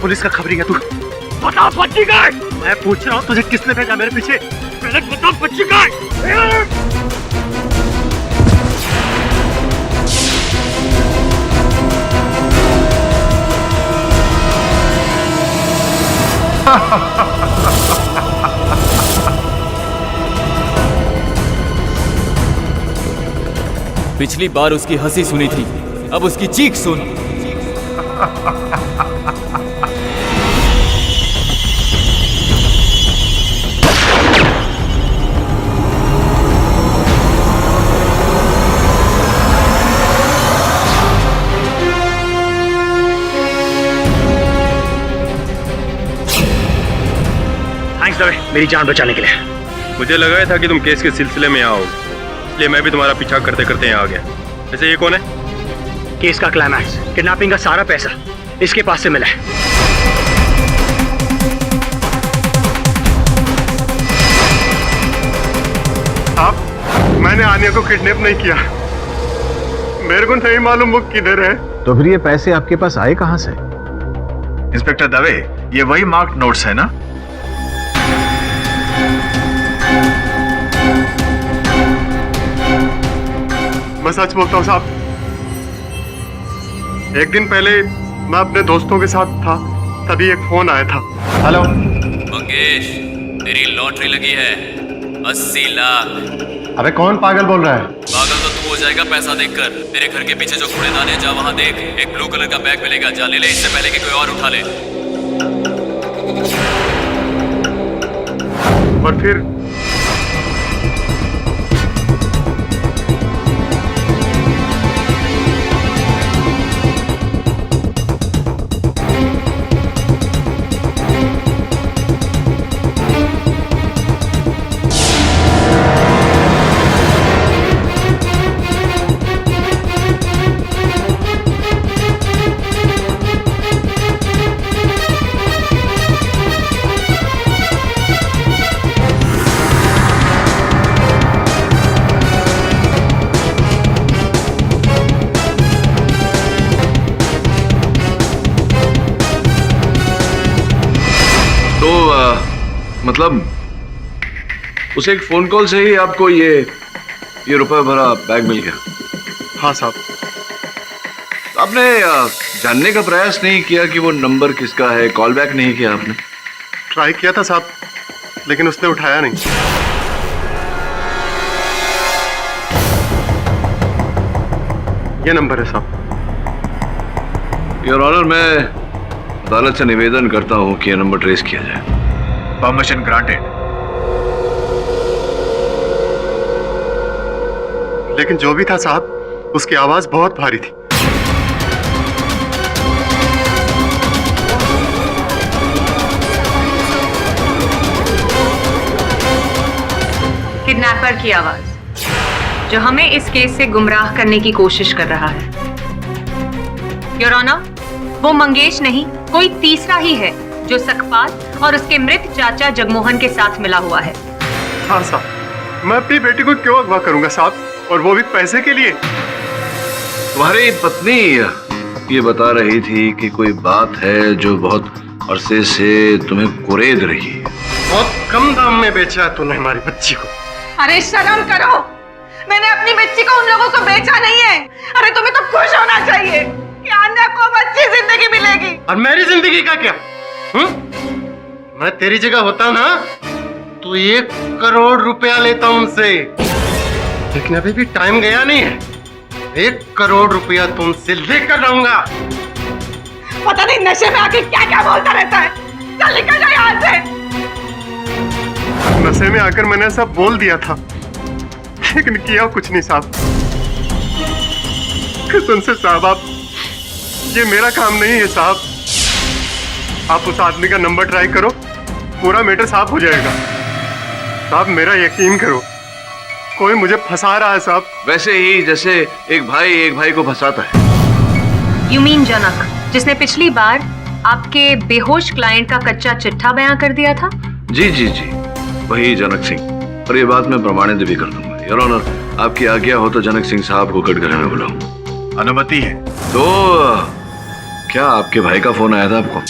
पुलिस का खबरी है तू? बता बच्ची का है? मैं पूछ रहा हूँ तुझे किसने भेजा मेरे पीछे? पहले बता बच्ची का है? पिछली बार उसकी हंसी सुनी थी, अब उसकी चीख सुन। मेरी जान बचाने के लिए। मुझे लगा था कि तुम केस के सिलसिले में आओगे, इसलिए मैं भी तुम्हारा पीछा करते करते यहाँ आ गया। वैसे ये कौन है? केस का क्लाइमैक्स, किडनैपिंग का सारा पैसा इसके पास से मिला है। आप, मैंने आन्या को किडनैप नहीं किया। मेरे को नहीं मालूम वो किधर है। तो फिर ये पैसे आपके पास आए कहां से? इंस्पेक्टर दवे, ये वही मार्क्ड नोट्स है ना? मैं सच बोलता हूँ साहब, एक दिन पहले मैं अपने दोस्तों के साथ था, तभी एक फोन आया था। हेलो मंगेश, तेरी लॉटरी लगी है 80 लाख। अबे कौन पागल बोल रहा है? पागल तो तू हो जाएगा पैसा देखकर। तेरे घर के पीछे जो कूड़ेदान है, जा वहां देख, एक ब्लू कलर का बैग मिलेगा, जा ले ले, इससे पहले कि कोई और उठा ले। और फिर मतलब उसे एक फोन कॉल से ही आपको ये रुपए भरा बैग मिल गया? हाँ साहब। आपने जानने का प्रयास नहीं किया कि वो नंबर किसका है? कॉल बैक नहीं किया आपने? ट्राई किया था साहब, लेकिन उसने उठाया नहीं। ये नंबर है साहब। योर ऑनर, मैं अदालत से निवेदन करता हूं कि यह नंबर ट्रेस किया जाए। Permission granted. लेकिन जो भी था साहब, उसकी आवाज बहुत भारी थी। किडनैपर की आवाज जो हमें इस केस से गुमराह करने की कोशिश कर रहा है। योर ऑनर, वो मंगेश नहीं कोई तीसरा ही है जो सकपाल और उसके मृत चाचा जगमोहन के साथ मिला हुआ है। हाँ साहब, मैं अपनी बेटी को क्यों अगवा करूंगा साहब, और वो भी पैसे के लिए। तुम्हारी पत्नी ये बता रही थी कि कोई बात है जो बहुत अरसे से तुम्हें कुरेद रही है। बहुत कम दाम में बेचा है तूने हमारी बच्ची को। अरे शर्म करो, मैंने अपनी बच्ची को उन लोगों को बेचा नहीं है। अरे तुम्हें तो खुश होना चाहिए कि अन्या को अच्छी जिंदगी मिलेगी। और मेरी जिंदगी का क्या? मैं तेरी जगह होता ना तो 1 करोड़ रुपया लेता उनसे, लेकिन अभी भी टाइम गया नहीं है। 1 करोड़ रुपया तुमसे लेकर रहूंगा। पता नहीं नशे में आके क्या क्या बोलता रहता है। चल निकल जा यहाँ से। नशे में आकर मैंने सब बोल दिया था, लेकिन किया कुछ नहीं साहब। कसम से साहब, आप ये मेरा काम नहीं है साहब। आप उस आदमी का नंबर ट्राई करो, पूरा मैटर साफ हो जाएगा साहब। मेरा यकीन करो, कोई मुझे फंसा रहा है साहब। वैसे ही जैसे एक भाई को फंसाता है। यू मीन जनक, जिसने पिछली बार आपके बेहोश क्लाइंट का कच्चा चिट्ठा बयां कर दिया था? जी जी जी, वही जनक सिंह। और ये बात मैं प्रमाणित भी कर दूंगा। योर ऑनर, आपकी आज्ञा हो तो जनक सिंह साहब को कटघरे में बुलाऊं। अनुमति है। तो क्या आपके भाई का फोन आया था आपको?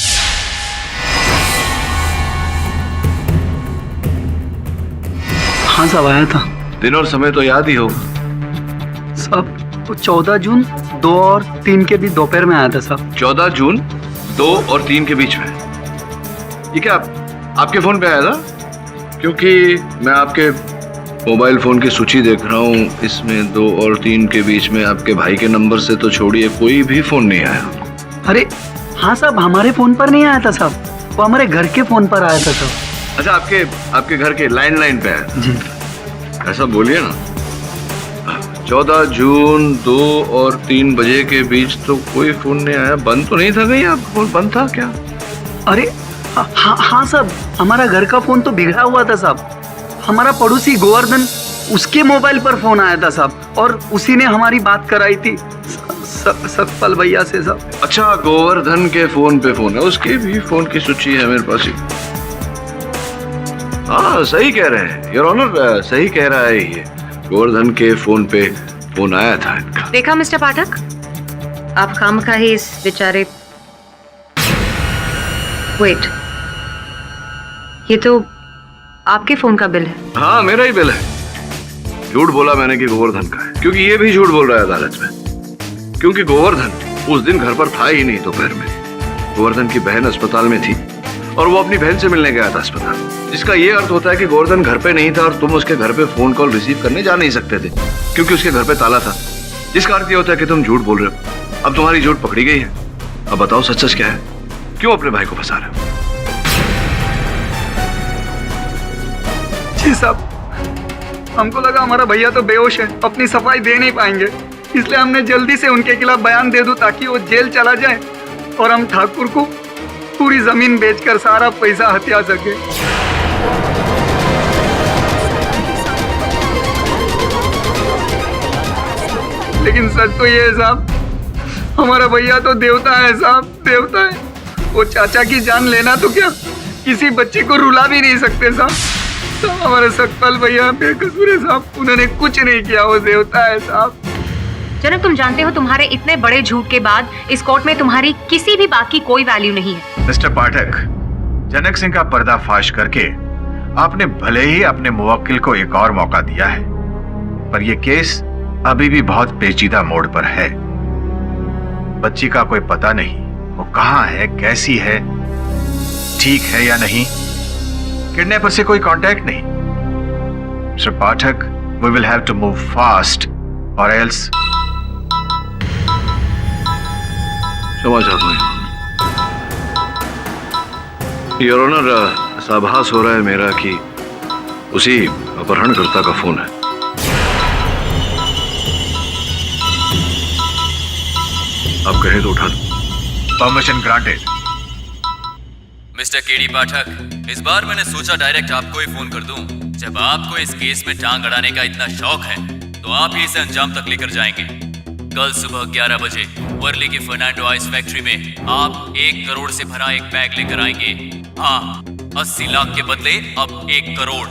हाँ साहब, आया था। दिन और समय तो याद ही हो साहब, 14 जून 2 और 3 के बीच दोपहर में आया था साहब। 14 जून 2 और 3 के बीच में? ये क्या आपके फोन पे आया था? क्योंकि मैं आपके मोबाइल फोन की सूची देख रहा हूँ, इसमें 2 और 3 के बीच में आपके भाई के नंबर से तो छोड़िए कोई भी फोन नहीं आया। अरे हाँ साहब, हमारे फोन पर नहीं आया था साहब, वो हमारे घर के फोन पर आया था साहब। अच्छा, आपके घर के लैंडलाइन पे आया जी। ऐसा बोलिए ना। 14 जून 2 और 3 बजे के बीच तो कोई फोन नहीं आया। बंद तो नहीं था कहीं? आपका फोन बंद था क्या? अरे हाँ साहब, हमारा घर का फोन तो बिगड़ा हुआ था साहब। हमारा पड़ोसी गोवर्धन, उसके मोबाइल पर फोन आया था साहब, और उसी ने हमारी बात कराई थी सकपाल भैया से साहब। अच्छा, गोवर्धन के फोन पे फोन है, उसके भी फोन की सूची है मेरे पास ही। हाँ, सही कह रहे हैं योर ऑनर, सही कह रहा है ये। गोवर्धन के फोन पे फोन आया था इनका। देखा मिस्टर पाठक, आप खामखा ही इस बेचारे। वेट, ये तो आपके फोन का बिल है। हाँ, मेरा ही बिल है। झूठ बोला मैंने कि गोवर्धन का है, क्योंकि ये भी झूठ बोल रहा है अदालत में, क्योंकि गोवर्धन उस दिन घर पर था ही नहीं दोपहर में। गोवर्धन की बहन अस्पताल में थी और वो अपनी बहन से मिलने गया था अस्पताल, जिसका ये अर्थ होता है कि गोवर्धन घर पे नहीं था और तुम उसके घर पे फोन कॉल रिसीव करने जा नहीं सकते थे, क्योंकि उसके घर पे ताला था। जिसका अर्थ ये होता है कि तुम झूठ बोल रहे हो। अब तुम्हारी झूठ पकड़ी गई है। अब बताओ सच सच क्या है? क्यों अपने भाई को फंसा रहे हो? जी साहब, हमको लगा हमारा भैया तो बेहोश है, अपनी सफाई दे नहीं पाएंगे, इसलिए हमने जल्दी से उनके खिलाफ बयान दे दूं ताकि वो जेल चला जाए और हम ठाकुर को पूरी जमीन बेचकर सारा पैसा हथिया सके। लेकिन सच तो ये है साहब, हमारा भैया तो देवता है साहब, देवता है। वो चाचा की जान लेना तो क्या, किसी बच्चे को रुला भी नहीं सकते साहब। तो हमारे सकपाल भैया बेकसूर है साहब, उन्होंने कुछ नहीं किया, वो देवता है साहब। जनक, तुम जानते हो तुम्हारे इतने बड़े झूठ के बाद इस कोर्ट में तुम्हारी किसी भी बात की कोई वैल्यू नहीं है। मिस्टर पाठक, जनक सिंह का पर्दाफाश करके आपने भले ही अपने मुवक्किल को एक और मौका दिया है, पर यह केस अभी भी बहुत पेचीदा मोड़ पर है। बच्ची का कोई पता नहीं, वो कहाँ है, कैसी है, ठीक है या नहीं, किडनैपर से कोई कांटेक्ट नहीं। Mister Pathak, we will have to move fast or else. क्षमा चाहता हूँ योर ऑनर, आभास हो रहा है मेरा कि उसी अपहरणकर्ता का फोन है। आप कहें तो उठा दो। Permission granted. मिस्टर केडी पाठक, इस बार मैंने सोचा डायरेक्ट आपको ही फोन कर दूं। जब आपको इस केस में टांग अड़ाने का इतना शौक है तो आप ही इसे अंजाम तक लेकर जाएंगे। कल सुबह 11 बजे वर्ली की फर्नांडो आइस फैक्ट्री में आप 1 करोड़ से भरा एक बैग लेकर आएंगे। हाँ, 80 लाख के बदले अब 1 करोड़।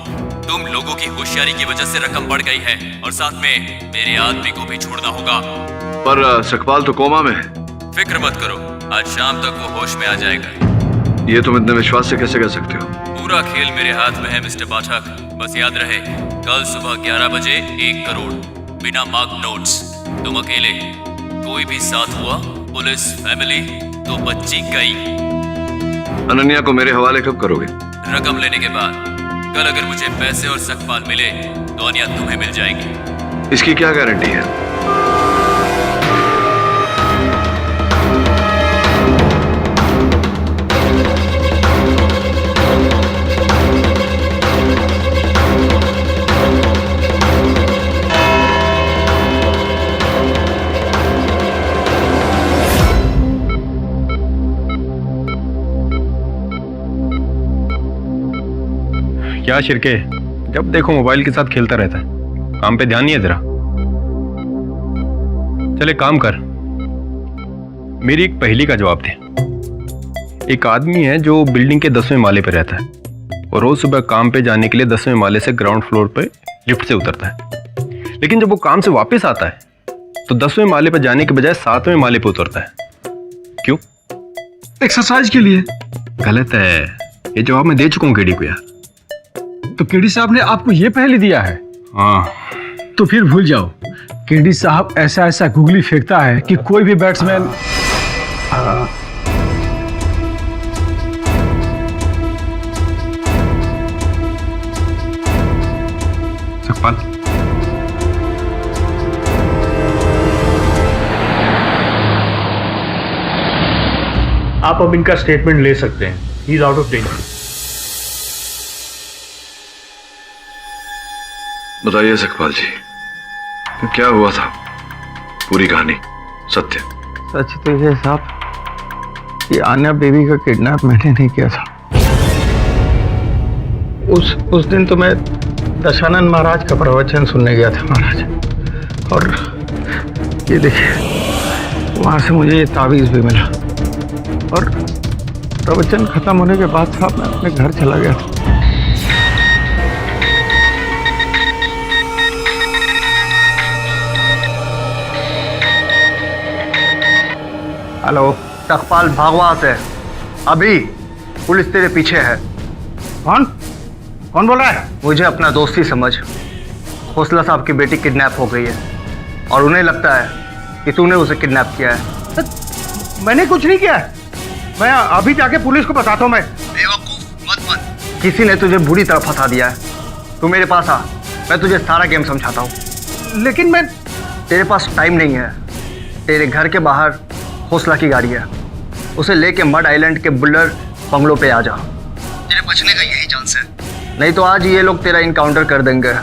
तुम लोगों की होशियारी की वजह से रकम बढ़ गई है और साथ में मेरे आदमी को भी छोड़ना होगा। पर सकपाल तो कोमा में है। फिक्र मत करो, आज शाम तक वो होश में आ जाएगा। ये तुम इतने विश्वास से कैसे कह सकते हो? पूरा खेल मेरे हाथ में है मिस्टर पाठक। बस याद रहे, कल सुबह 11 बजे 1 करोड़, बिना मार्क नोट्स। तुम अकेले, कोई भी साथ हुआ, पुलिस, फैमिली, तो बच्ची गई। अनन्या को मेरे हवाले कब करोगे? रकम लेने के बाद। कल अगर मुझे पैसे और सकपाल मिले तो अनन्या तुम्हें मिल जाएगी। इसकी क्या गारंटी है? क्या शिरके, जब देखो मोबाइल के साथ खेलता रहता है, काम पे ध्यान नहीं है तेरा? चले काम कर, मेरी एक पहेली का जवाब दे। एक आदमी है जो बिल्डिंग के 10वें माले पर रहता है और रोज सुबह काम पे जाने के लिए 10वें माले से ग्राउंड फ्लोर पे लिफ्ट से उतरता है। लेकिन जब वो काम से वापस आता है तो 10वें माले पर जाने के बजाय 7वें माले पर उतरता है। क्यों? एक्सरसाइज के लिए। गलत है, ये जवाब मैं दे चुका हूँ केडी को यार। तो केडी साहब ने आपको ये पहेली दिया है? हाँ। तो फिर भूल जाओ, केडी साहब ऐसा ऐसा गुगली फेंकता है कि कोई भी बैट्समैन सकपाल, आप अब इनका स्टेटमेंट ले सकते हैं। He is out of danger. बताइए सकपाल जी, क्या हुआ था? पूरी कहानी, सत्य। सच तो ये साहब कि आन्या बेबी का किडनैप मैंने नहीं किया था। उस दिन तो मैं दशानंद महाराज का प्रवचन सुनने गया था महाराज, और ये देखिए वहां से मुझे ये तावीज भी मिला, और प्रवचन खत्म होने के बाद साहब मैं अपने घर चला गया था। हेलो, सकपाल भागवा से अभी पुलिस तेरे पीछे है। कौन बोल रहा है? मुझे अपना दोस्ती समझ। खोसला साहब की बेटी किडनैप हो गई है और उन्हें लगता है कि तूने उसे किडनैप किया है। मैंने कुछ नहीं किया, मैं अभी जाके पुलिस को बताता हूँ। मैं बेवकूफ मत बन। किसी ने तुझे बुरी तरह फंसा दिया है। तू मेरे पास आ, मैं तुझे सारा गेम समझाता हूँ। लेकिन मैं तेरे पास टाइम नहीं है। तेरे घर के बाहर खोसला की गाड़ी है, उसे लेके मड आइलैंड के बुल्लर बंगलों पे आ जा। तेरे बचने का यही चांस है, नहीं तो आज ये लोग तेरा इनकाउंटर कर देंगे।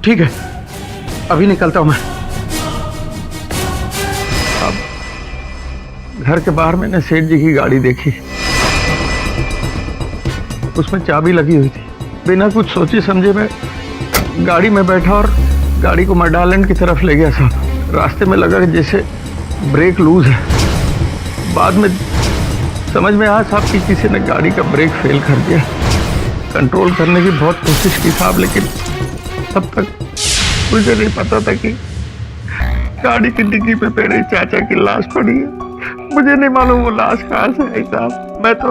ठीक है, अभी निकलता हूं मैं। अब घर के बाहर मैंने सेठ जी की गाड़ी देखी, उसमें चाबी लगी हुई थी। बिना कुछ सोचे समझे मैं गाड़ी में बैठा और गाड़ी को मड आइलैंड की तरफ ले गया साहब। रास्ते में लगा कि जैसे ब्रेक लूज है। बाद में समझ में आया साहब कि किसी ने गाड़ी का ब्रेक फेल कर दिया। कंट्रोल करने की बहुत कोशिश की साहब, लेकिन तब तक मुझे नहीं पता था कि गाड़ी की डिग्गी पे मेरे चाचा की लाश पड़ी है। मुझे नहीं मालूम वो लाश कहाँ से आई साहब। मैं तो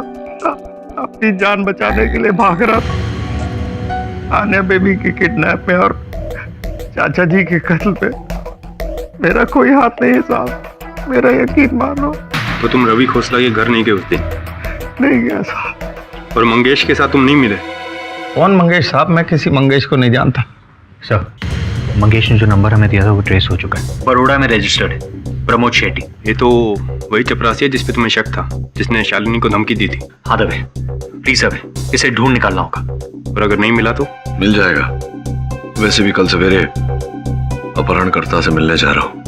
अपनी जान बचाने के लिए भाग रहा था। आन्या बेबी की किडनैप में और चाचा जी के कत्ल पे मेरा कोई हाथ नहीं है साहब, मेरा यकीन मानो। तो तुम रवि खोसला के घर नहीं गए उस दिन? नहीं गया साहब। और मंगेश के साथ तुम नहीं मिले? कौन मंगेश साहब? मैं किसी मंगेश को नहीं जानता। सर, मंगेश ने जो नंबर हमें दिया था वो ट्रेस हो चुका है, बड़ोड़ा में रजिस्टर्ड है, प्रमोद शेट्टी। ये तो वही चपरासी है जिसपे तुम्हें शक था, जिसने शालिनी को धमकी दी थी। हाँ दबे, प्लीज अब इसे ढूंढ निकालना होगा। और अगर नहीं मिला तो? मिल जाएगा। वैसे भी कल सवेरे अपहरणकर्ता से मिलने जा रहा हूँ,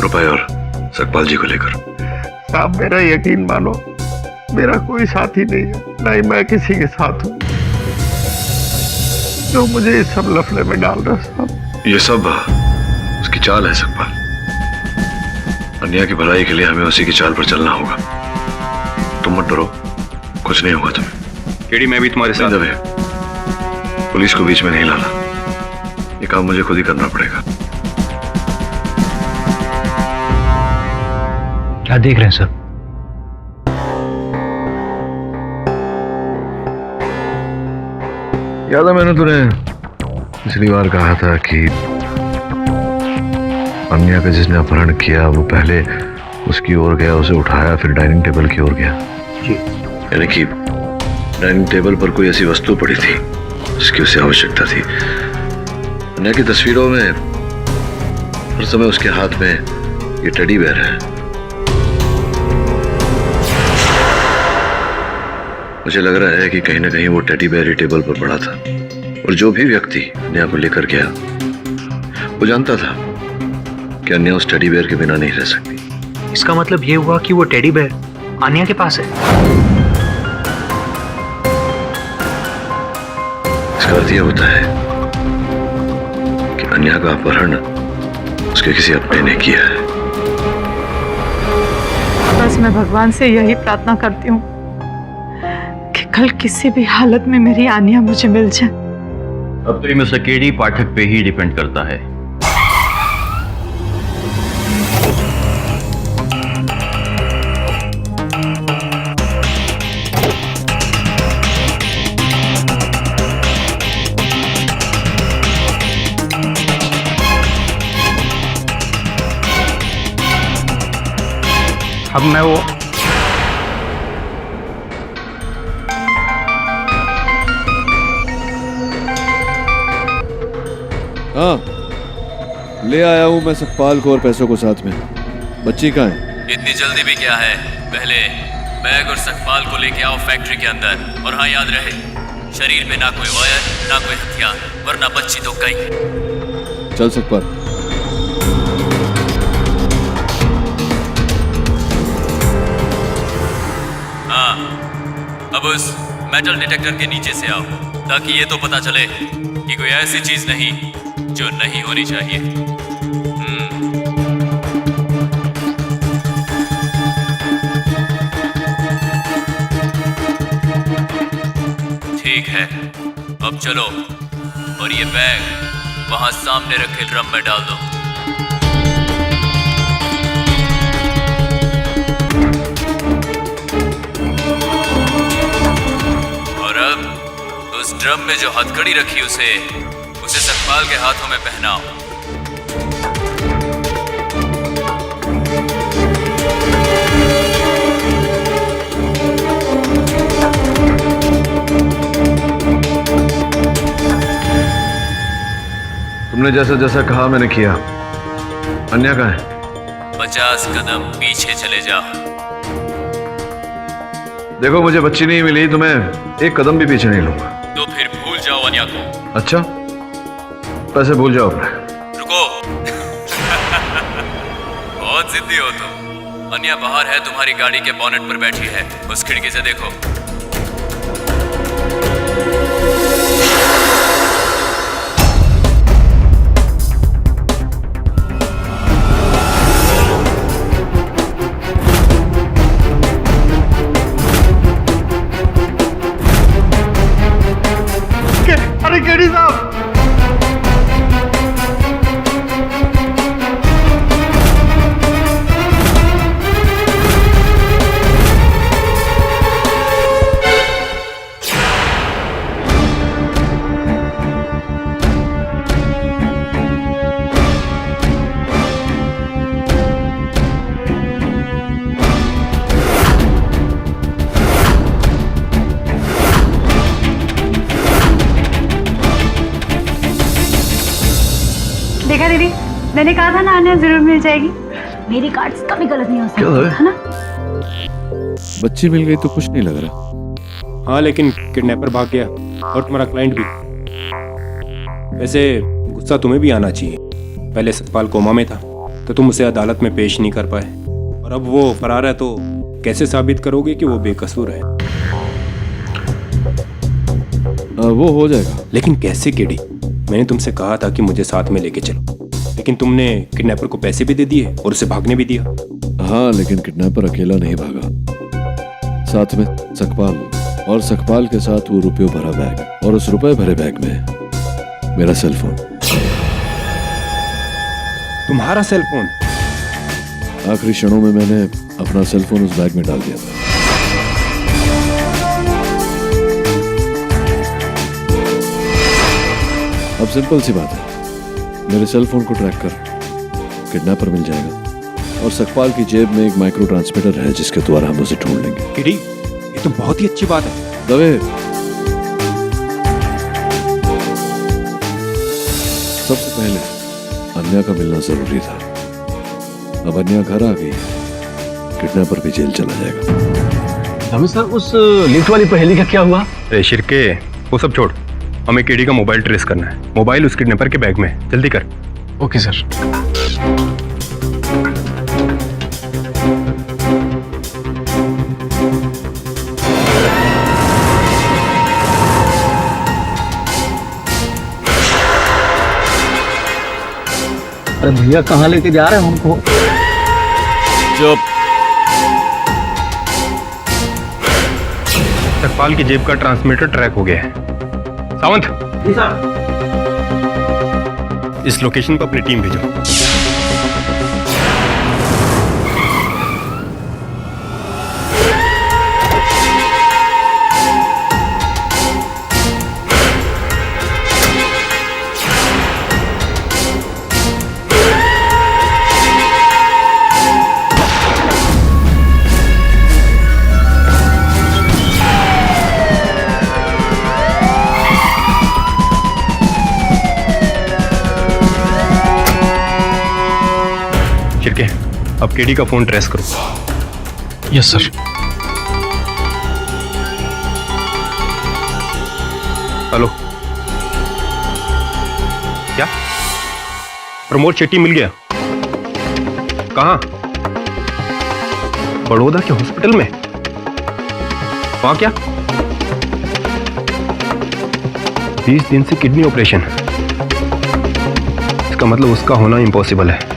रुपए और सकपाल जी को लेकर। साहब मेरा यकीन मानो, मेरा कोई साथी नहीं है, ना ही मैं किसी के साथ हूँ। जो मुझे इस सब लफड़े में डाल रहा साहब। ये सब उसकी चाल है सकपाल। अन्या की भलाई के लिए हमें उसी की चाल पर चलना होगा। तुम मत डरो, कुछ नहीं होगा तुम्हें। केडी मैं भी तुम्हारे साथ। दबे, पुलिस को बीच में नहीं लाना। ये काम मुझे खुद ही करना पड़ेगा। क्या देख रहे हैं सर? याद है मैंने तुम्हें पिछली बार कहा था कि अन्या का जिसने अपहरण किया वो पहले उसकी ओर गया, उसे उठाया, फिर डाइनिंग टेबल की ओर गया। जी। यानी कि डाइनिंग टेबल पर कोई ऐसी वस्तु पड़ी थी जिसकी उसे आवश्यकता थी। अन्या की तस्वीरों में हर समय उसके हाथ में ये टेडी बेयर है। मुझे लग रहा है कि कहीं ना कहीं वो टेडी बेयर ही टेबल पर पड़ा था और जो भी व्यक्ति अन्या को लेकर गया वो जानता था कि अन्या उस टेडी बेयर के बिना नहीं रह सकती। इसका मतलब ये हुआ कि वो टेडी बेयर अन्या के पास है। इसका अर्थ यह होता है कि अन्या का अपहरण उसके किसी अपने ने किया है। बस मैं भगवान से यही प्रार्थना करती हूँ कि कल किसी भी हालत में मेरी आनिया मुझे मिल जाए। अब तो ये मिस्टर केडी पाठक पे ही डिपेंड करता है। अब मैं वो हाँ, ले आया हूँ मैं सकपाल को और पैसों को साथ में। बच्ची कहाँ है? इतनी जल्दी भी क्या है, पहले बैग और सकपाल को लेके आओ फैक्ट्री के अंदर। और हाँ, याद रहे शरीर में ना कोई वायर ना कोई हथियार, वरना बच्ची तो गई। चल सकपाल। हाँ, अब उस मेटल डिटेक्टर के नीचे से आओ ताकि ये तो पता चले कि कोई ऐसी चीज नहीं जो नहीं होनी चाहिए। ठीक है, अब चलो और ये बैग वहां सामने रखे ड्रम में डाल दो। और अब उस ड्रम में जो हथकड़ी रखी उसे सकपाल के हाथों में पहनाओ। तुमने जैसा जैसा कहा मैंने किया। अन्या कहाँ है? 50 कदम पीछे चले जाओ। देखो मुझे बच्ची नहीं मिली तो मैं एक कदम भी पीछे नहीं लूंगा। तो फिर भूल जाओ अन्या को। अच्छा, पैसे भूल जाओ अपने। रुको। बहुत जिद्दी हो तुम। अन्या बाहर है, तुम्हारी गाड़ी के बोनेट पर बैठी है, उस खिड़की से देखो। अरे केडी साहब, देखा दीदी, मैंने कहा था ना आने जरूर मिल जाएगी। मेरी कार्ड्स कभी गलत नहीं हो सकती, है ना? बच्ची मिल गई तो कुछ नहीं लग रहा। हाँ, लेकिन किडनैपर भाग गया और तुम्हारा क्लाइंट भी। वैसे गुस्सा तुम्हें भी आना चाहिए। पहले सकपाल कोमा में था तो तुम उसे अदालत में पेश नहीं कर पाए, और अब वो फरार है तो कैसे साबित करोगे कि वो बेकसूर है? वो हो जाएगा। लेकिन कैसे केडी? मैंने तुमसे कहा था कि मुझे साथ में लेके चलो, लेकिन तुमने किडनैपर को पैसे भी दे दिए और उसे भागने भी दिया। हाँ, लेकिन किडनैपर अकेला नहीं भागा, साथ में सकपाल, और सकपाल के साथ वो रुपये भरा बैग, और उस रुपए भरे बैग में मेरा सेल फोन। तुम्हारा सेल फोन? आखिरी क्षणों में मैंने अपना सेल फोन उस बैग में डाल दिया था। अब सिंपल सी बात है, मेरे सेल फोन को ट्रैक कर किडनैपर मिल जाएगा, और सकपाल की जेब में एक माइक्रो ट्रांसमीटर है जिसके द्वारा हम उसे ढूंढ लेंगे। किडी, ये तो बहुत ही अच्छी बात है। दवे, सबसे पहले अन्या का मिलना जरूरी था। अब अन्या घर आ गई, किडनैपर भी जेल चला जाएगा। हमें सर उस लिफ्ट वाली पहेली का क्या हुआ? अरे शिरके, वो सब छोड़, हमें केडी का मोबाइल ट्रेस करना है। मोबाइल उस किडनैपर के बैग में है, जल्दी कर। Okay sir. अरे भैया कहाँ लेके जा रहे हैं हमको? चुप। सकपाल की जेब का ट्रांसमीटर ट्रैक हो गया है। सावंत, जी सर। इस लोकेशन पर अपनी टीम भेजो। अब केडी का फोन ट्रेस करो। Yes sir. हेलो, क्या प्रमोद शेट्टी मिल गया? कहाँ? बड़ौदा के हॉस्पिटल में? वहां क्या? 20 दिन से किडनी ऑपरेशन। इसका मतलब उसका होना इम्पॉसिबल है।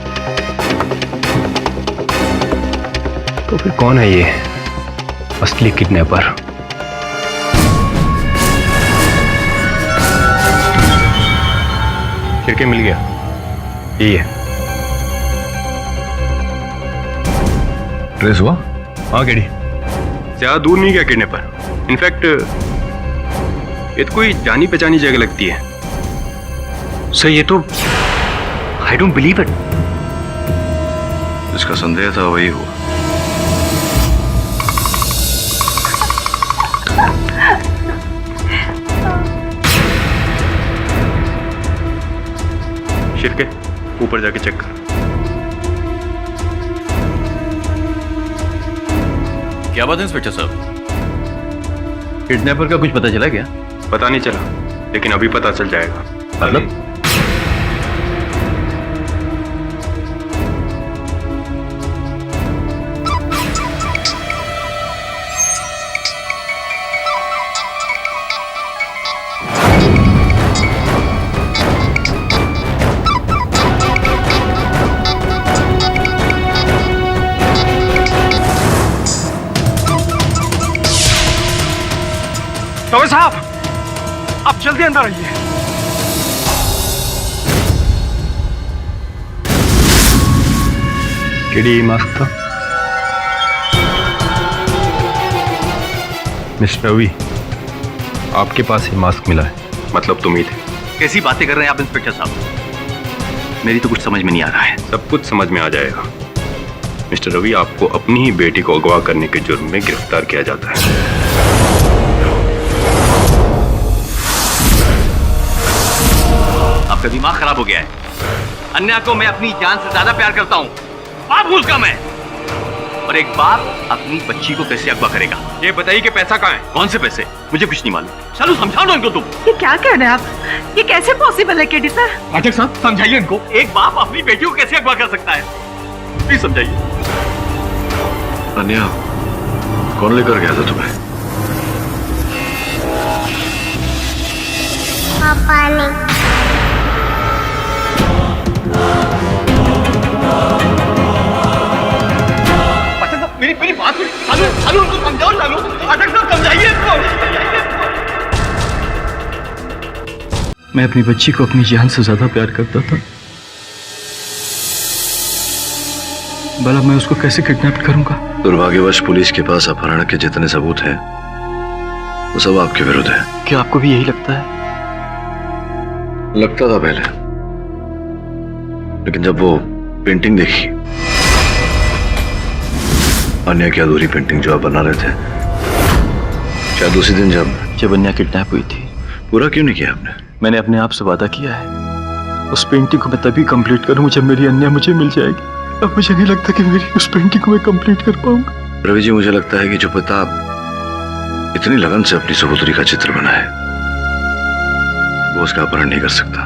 तो फिर कौन है ये असली किडनैपर? खिड़की मिल गया, यही है। ट्रेस हुआ? हाँ केडी, ज्यादा दूर नहीं गया किडनैपर। इनफैक्ट ये तो कोई जानी पहचानी जगह लगती है। सर ये तो आई डोंट बिलीव इट। जिसका संदेह था वही हुआ। शिरके, ऊपर जाके चेक कर। क्या बात है इंस्पेक्टर साहब? किडनैपर का कुछ पता चला क्या? पता नहीं चला, लेकिन अभी पता चल जाएगा। मतलब? तो साहब, आप जल्दी अंदर आइए। केडी मास्क था? मिस्टर रवि, आपके पास ही मास्क मिला है, मतलब तुम ही थे। कैसी बातें कर रहे हैं आप इंस्पेक्टर साहब? मेरी तो कुछ समझ में नहीं आ रहा है। सब कुछ समझ में आ जाएगा। मिस्टर रवि, आपको अपनी ही बेटी को अगवा करने के जुर्म में गिरफ्तार किया जाता है। आपका दिमाग खराब हो गया है। अन्या को मैं अपनी जान से ज्यादा प्यार करता हूँ। बाप हूँ उसका मैं। और एक बाप अपनी बच्ची को कैसे अगवा करेगा? ये बताइए कि पैसा कहाँ है? कौन से पैसे? मुझे कुछ नहीं मालूम। चलो समझाओ ना इनको तुम। ये क्या कह रहे हैं आप? ये कैसे पॉसिबल है केडी सर? अजय साहब समझाइए इनको। एक बाप अपनी बेटी को कैसे अगवा कर सकता है? प्लीज समझाइए। अन्या, कौन लेकर गया था तुम्हें? पापा ने। मेरी बात सुन। शालू उनको समझाओ। शालू पाठक साहब समझाइए इसको। मैं अपनी बच्ची को अपनी जान से ज्यादा प्यार करता था। भला मैं उसको कैसे किडनैप करूंगा? दुर्भाग्यवश पुलिस के पास अपहरण के जितने सबूत हैं वो सब आपके विरुद्ध है। क्या आपको भी यही लगता है? लगता था पहले, लेकिन जब वो पेंटिंग देखी, अन्या की अधूरी पेंटिंग जो आप बना रहे थे, शायद उसी दिन जब अन्या किडनैप हुई थी। पूरा क्यों नहीं किया आपने? मैंने अपने आप से वादा किया है, उस पेंटिंग को मैं तभी कंप्लीट करूंगा जब मेरी अन्या मुझे मिल जाएगी। अब मुझे नहीं लगता कि मेरी उस पेंटिंग को मैं कंप्लीट कर पाऊंगा। रवि जी, मुझे लगता है कि जो पिता इतनी लगन से अपनी सहोदरी का चित्र बनाए, वो उसका अपहरण नहीं कर सकता।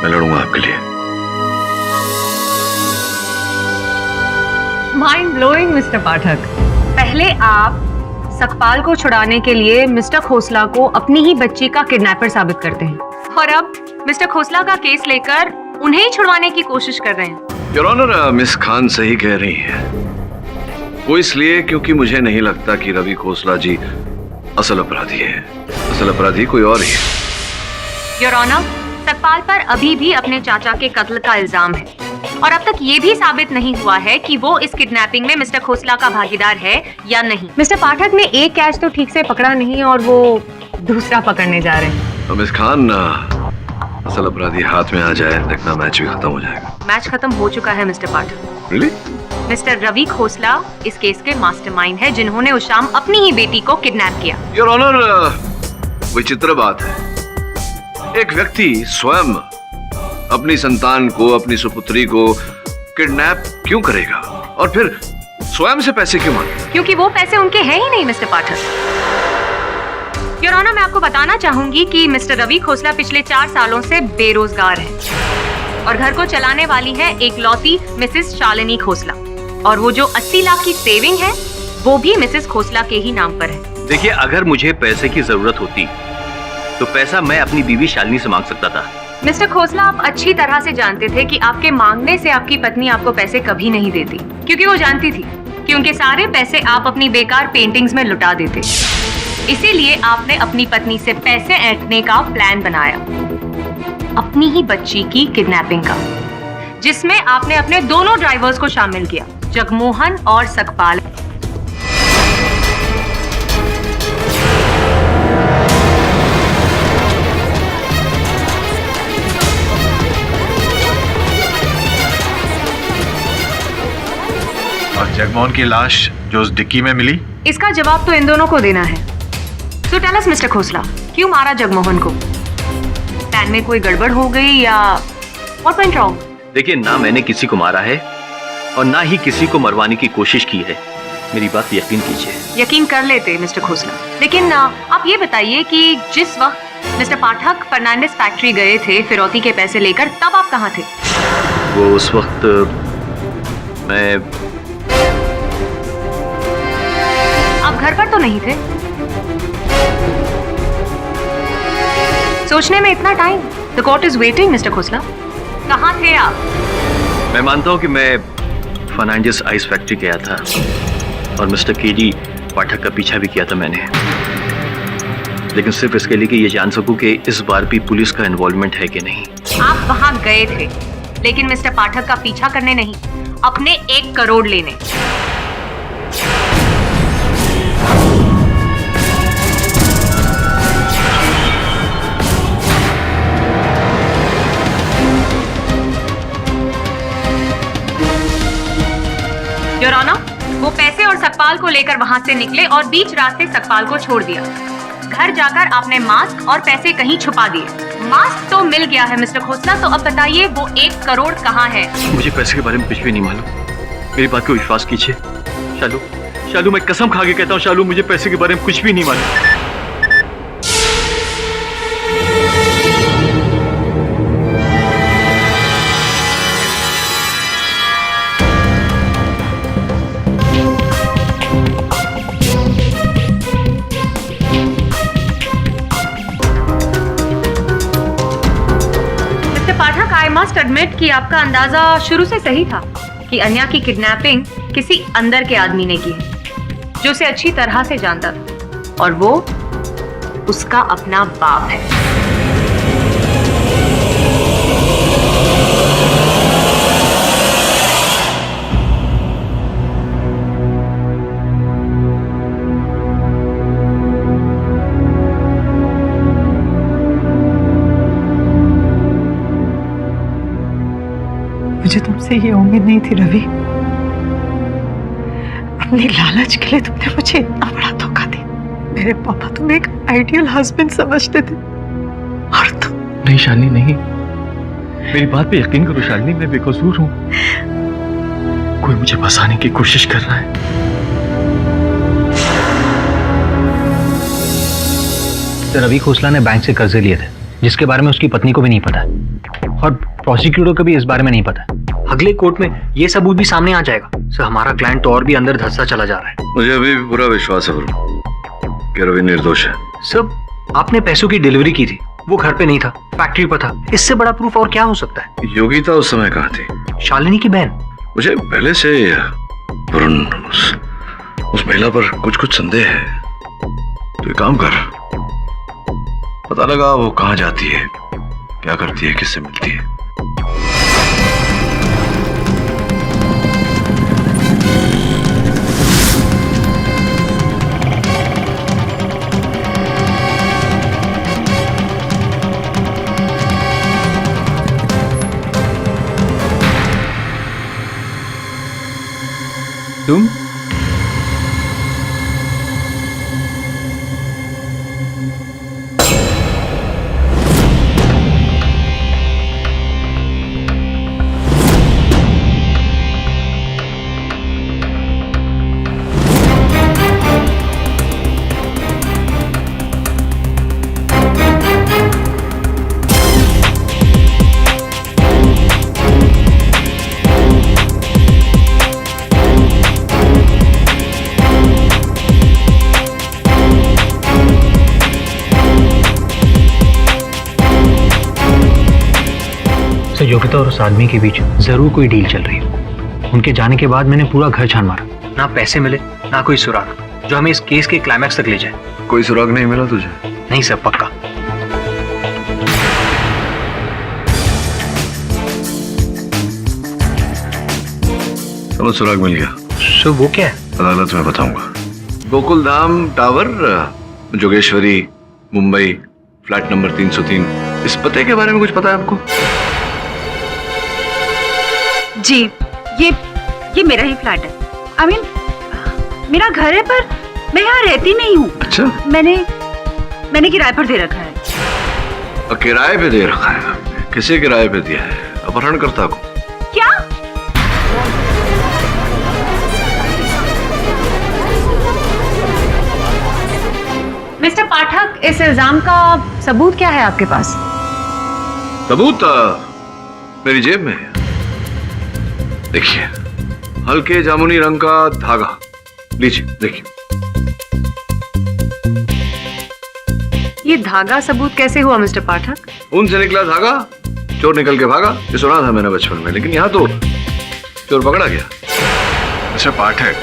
मैं लड़ूंगा आपके लिए। माइंड ब्लोइंग मिस्टर पाठक। पहले आप सकपाल को छुड़ाने के लिए मिस्टर खोसला को अपनी ही बच्ची का किडनैपर साबित करते हैं, और अब मिस्टर खोसला का केस लेकर उन्हें ही छुड़वाने की कोशिश कर रहे हैं। योर ऑनर, मिस खान सही कह रही है। वो इसलिए क्योंकि मुझे नहीं लगता कि रवि खोसला जी असल अपराधी है। असल अपराधी कोई और ही है। योर ऑनर, सकपाल पर अभी भी अपने चाचा के कत्ल का इल्जाम है, और अब तक ये भी साबित नहीं हुआ है कि वो इस किडनैपिंग में मिस्टर खोसला का भागीदार है या नहीं। मिस्टर पाठक ने एक कैच तो ठीक से पकड़ा नहीं और वो दूसरा पकड़ने जा रहे हैं। तो मिस खान, असल अपराधी हाथ में आ जाए, देखना मैच भी खत्म हो जाएगा। मैच खत्म हो चुका है मिस्टर पाठक। Really? मिस्टर रवि खोसला इस केस के मास्टरमाइंड है, जिन्होंने उस शाम अपनी ही बेटी को किडनैप किया। योर ऑनर, विचित्र बात है, एक व्यक्ति स्वयं अपनी संतान को, अपनी सुपुत्री को किडनैप क्यों करेगा और फिर स्वयं से पैसे क्यों मांगेगा? क्योंकि वो पैसे उनके हैं ही नहीं मिस्टर पाठक। योर ऑनर, मैं आपको बताना चाहूंगी कि मिस्टर रवि खोसला पिछले 4 सालों से बेरोजगार है और घर को चलाने वाली है एक लौती मिसेस शालिनी खोसला, और वो जो 80 लाख की सेविंग है वो भी मिसेस खोसला के ही नाम पर है। देखिए, अगर मुझे पैसे की जरूरत होती तो पैसा मैं अपनी बीवी शालिनी से मांग सकता था। मिस्टर खोसला, आप अच्छी तरह से जानते थे कि आपके मांगने से आपकी पत्नी आपको पैसे कभी नहीं देती, क्योंकि वो जानती थी कि उनके सारे पैसे आप अपनी बेकार पेंटिंग्स में लुटा देते। इसीलिए आपने अपनी पत्नी से पैसे ऐंठने का प्लान बनाया, अपनी ही बच्ची की किडनैपिंग का, जिसमें आपने अपने दोनों ड्राइवर्स को शामिल किया, जगमोहन और सकपाल। और जगमोहन की लाश जो उस डिक्की में मिली, इसका जवाब तो इन दोनों को देना है। So tell us, mister Khosla, क्यों मारा जगमोहन को? प्लान में कोई गड़बड़ हो गई या what went wrong? देखिए, ना मैंने किसी को मारा है और ना ही किसी को मरवाने की कोशिश की है। मेरी बात पे यकीन कीजिए। यकीन कर लेते मिस्टर खोसला, लेकिन आप ये बताइए कि जिस वक्त मिस्टर पाठक फर्नांडिस फैक्ट्री गए थे फिरौती के पैसे लेकर, तब आप कहाँ थे? वो उस वक्त मैं आप घर पर तो नहीं थे? सोचने में इतना time? The court is waiting mister Khosla. कहाँ थे आप? मैं मानता हूँ कि मैं फर्नांडिस आइस फैक्ट्री गया था और मिस्टर केडी पाठक का पीछा भी किया था मैंने, लेकिन सिर्फ इसके लिए कि ये जान सकूं कि इस बार भी पुलिस का इन्वॉल्वमेंट है कि नहीं। आप वहां गए थे, लेकिन मिस्टर पाठक का पीछा करने नहीं, अपने 1 करोड़ लेने। योर ऑनर, वो पैसे और सकपाल को लेकर वहां से निकले और बीच रास्ते सकपाल को छोड़ दिया। घर जाकर आपने मास्क और पैसे कहीं छुपा दिए। मास्क तो मिल गया है मिस्टर खोसला, तो अब बताइए वो 1 करोड़ कहाँ है? मुझे पैसे के बारे में कुछ भी नहीं मालूम, मेरी बात को विश्वास कीजिए। शालू, मैं कसम खा के कहता हूँ, शालू, मुझे पैसे के बारे में कुछ भी नहीं मालूम। मस्ट एडमिट कि आपका अंदाजा शुरू से सही था कि अन्या की किडनैपिंग किसी अंदर के आदमी ने की है, जो उसे अच्छी तरह से जानता था, और वो उसका अपना बाप है। मुझे तुमसे ये उम्मीद नहीं थी रवि। अपनी लालच के लिए तुमने मुझे इतना बड़ा धोखा दिया। मेरे पापा तुम्हें एक आइडियल हस्बैंड समझते थे, और तुम। नहीं शालिनी, नहीं, मेरी बात पे यकीन करो शालिनी, मैं बेकसूर हूँ। कोई मुझे फंसाने की कोशिश कर रहा है। रवि खोसला ने बैंक से कर्जे लिए थे, जिसके बारे में उसकी पत्नी को भी नहीं पता, और प्रोसिक्यूटर को भी इस बारे में नहीं पता। अगले कोर्ट में ये सबूत भी सामने आ जाएगा। सर, हमारा क्लाइंट तो और भी अंदर धंसता चला जा रहा है। मुझे अभी भी पूरा विश्वास है कि रवि निर्दोष है। सर, आपने पैसों की डिलीवरी की थी, वो घर पे नहीं था, फैक्ट्री पर था। इससे बड़ा प्रूफ और क्या हो सकता है? योगिता उस समय कहाँ थी? शालिनी की बहन। मुझे पहले से वरुण उस महिला पर कुछ संदेह है। तो एक काम कर, पता लगा वो कहाँ जाती है, क्या करती है, किससे मिलती है। तुम? योगिता और उस आदमी के बीच जरूर कोई डील चल रही है। उनके जाने के बाद मैंने पूरा घर छान मारा, ना पैसे मिले, ना कोई सुराग जो हमें इस केस के क्लाइमैक्स तक ले जाए। कोई सुराग नहीं मिला तुझे? नहीं सर, पक्का। चलो, सुराग मिल गया। सर, वो क्या है? अदालत में बताऊंगा। Gokul Dham tower, Jogeshwari, Mumbai, flat number 303। इस पते के बारे में कुछ पता है आपको? जी, ये मेरा ही फ्लैट है। I mean, मेरा घर है, पर मैं यहाँ रहती नहीं हूँ। अच्छा। मैंने किराए पर दे रखा है। किराए पे दे रखा है? किसे किराए पे दिया है? अपहरणकर्ता को? क्या? मिस्टर पाठक, इस इल्जाम का सबूत क्या है आपके पास? सबूत मेरी जेब में है। देखिए, हल्के जामुनी रंग का धागा, लीजिए देखिए। ये धागा सबूत कैसे हुआ मिस्टर पाठक? ऊन से निकला धागा, चोर निकल के भागा। ये सुना था मैंने बचपन में, लेकिन यहाँ तो चोर पकड़ा गया। Mister Pathak,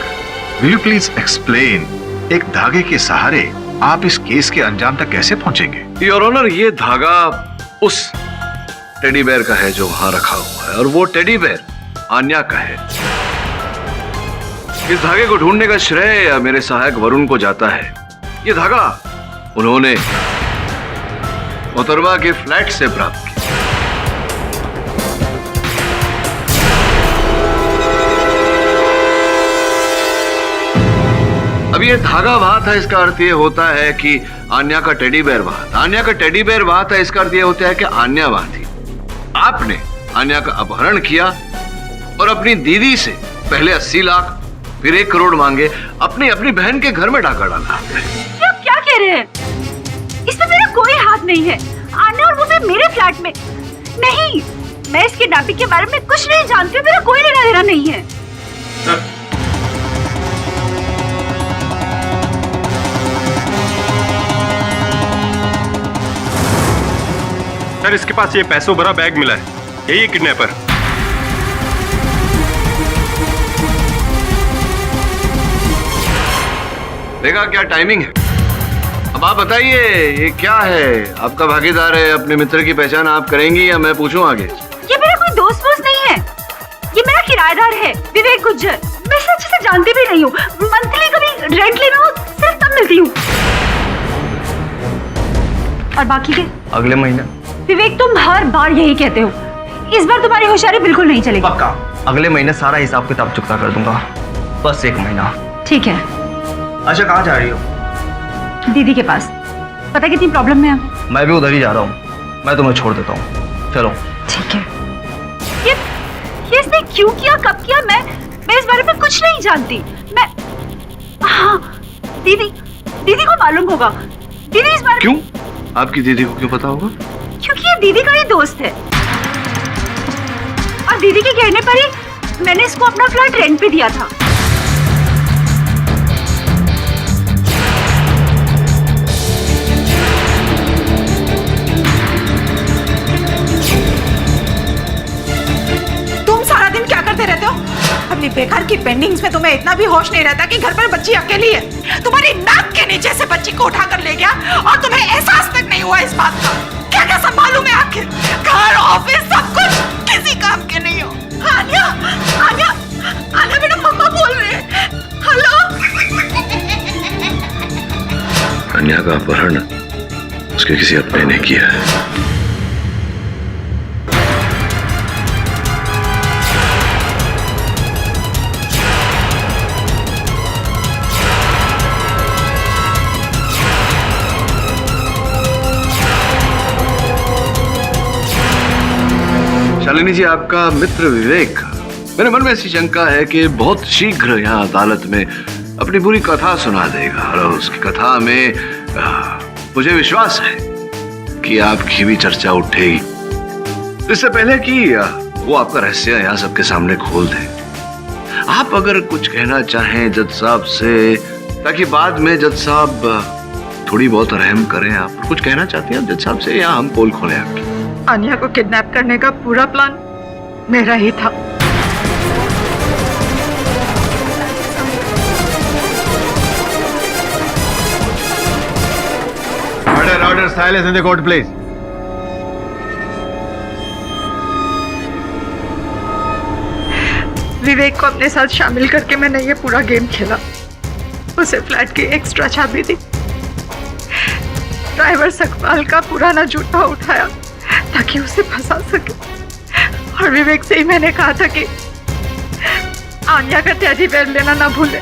will you please explain, एक धागे के सहारे आप इस केस के अंजाम तक कैसे पहुंचेंगे? योर ऑनर, ये धागा उस टेडी बेयर का है जो वहां रखा हुआ है, और वो टेडी बेयर आन्या का है। इस धागे को ढूंढने का श्रेय मेरे सहायक वरुण को जाता है। ये धागा उन्होंने मोहतरमा के फ्लैट से प्राप्त किया। अब ये धागा वहां था, इसका अर्थ ये होता है कि आन्या का टेडी बेयर वहां था। आन्या का टेडी बेयर वहां था, इसका अर्थ ये होता है कि आन्या वहां थी। आपने आन्या का अपहरण किया और अपनी दीदी से पहले 80 लाख, फिर 1 करोड़ मांगे। अपनी बहन के घर में डाका डाला आपने। आप क्या कह रहे हैं? इसमें मेरा कोई हाथ नहीं है। आन्या और वो भी मेरे फ्लैट में। नहीं, मैं इस किडनैपिंग के बारे में कुछ नहीं जानती हूँ। मेरा कोई लेना देना नहीं है। सर, इसके पास ये पैसों भरा बैग मिला है। यही है किडनैपर। देखा क्या टाइमिंग है। अब आप बताइए ये क्या है? आपका भागीदार है, अपने मित्र की पहचान आप करेंगी या मैं पूछूं आगे? ये मेरा कोई दोस्त वोस्त नहीं है, ये मेरा किराएदार है विवेक गुज्जर। मैं इसे अच्छे से जानती भी नहीं हूँ। मंथली कभी रेंट लेना हो सिर्फ तब मिलती हूँ। और बाकी के अगले महीने। विवेक तुम हर बार यही कहते हो, इस बार तुम्हारी होशियारी बिल्कुल नहीं चलेगी। पक्का अगले महीने सारा हिसाब किताब चुकता कर दूंगा, बस 1 महीना। ठीक है। अच्छा कहाँ जा रही हो? दीदी के पास। पता कितनी प्रॉब्लम में है। मैं भी उधर ही जा रहा हूँ, मैं तुम्हें छोड़ देता हूँ, चलो। ठीक है। ये इसने क्यों किया, कब किया, मैं इस बारे में कुछ नहीं जानती। मैं हाँ दीदी को मालूम होगा। दीदी इस बारे। क्यों? आपकी दीदी को क्यों पता होगा? क्योंकि ये दीदी का ही दोस्त है और दीदी के कहने पर ही मैंने इसको अपना फ्लैट रेंट पे दिया था। तुम सारा दिन क्या करते रहते हो? अपनी बेकार की पेंडिंग्स में तुम्हें इतना भी होश नहीं रहता कि घर पर बच्ची अकेली है। तुम्हारी नाक के नीचे से बच्ची को उठा कर ले गया और तुम्हें एहसास तक नहीं हुआ इस बात का। क्या क्या संभालूं मैं आखिर? घर, ऑफिस, सब कुछ किसी काम के नहीं हो। आन्या, आन्या, आन्या बेटा मम्मा बोल रहे हैं। हेलो। अन्या का अपहरण उसके किसी अपने ने किया है। शालिनी जी, आपका मित्र विवेक, मेरे मन में ऐसी शंका है कि बहुत शीघ्र यहाँ अदालत में अपनी पूरी कथा सुना देगा और उसकी कथा में मुझे विश्वास है कि आपकी भी चर्चा उठेगी। इससे पहले कि वो आपका रहस्य यहाँ सबके सामने खोल दे, आप अगर कुछ कहना चाहें जज साहब से, ताकि बाद में जज साहब थोड़ी बहुत रहम करें। आप कुछ कहना चाहती हैं जज साहब से या हम पोल खोलें आपकी? आन्या को किडनैप करने का पूरा प्लान मेरा ही था। Order silence in the court, please. विवेक को अपने साथ शामिल करके मैंने ये पूरा गेम खेला। उसे फ्लैट की एक्स्ट्रा चाबी दी, ड्राइवर सकपाल का पुराना जूता उठाया ताकि उसे फंसा सके, और विवेक से ही मैंने कहा था कि आन्या का टेडी बेयर लेना ना भूले।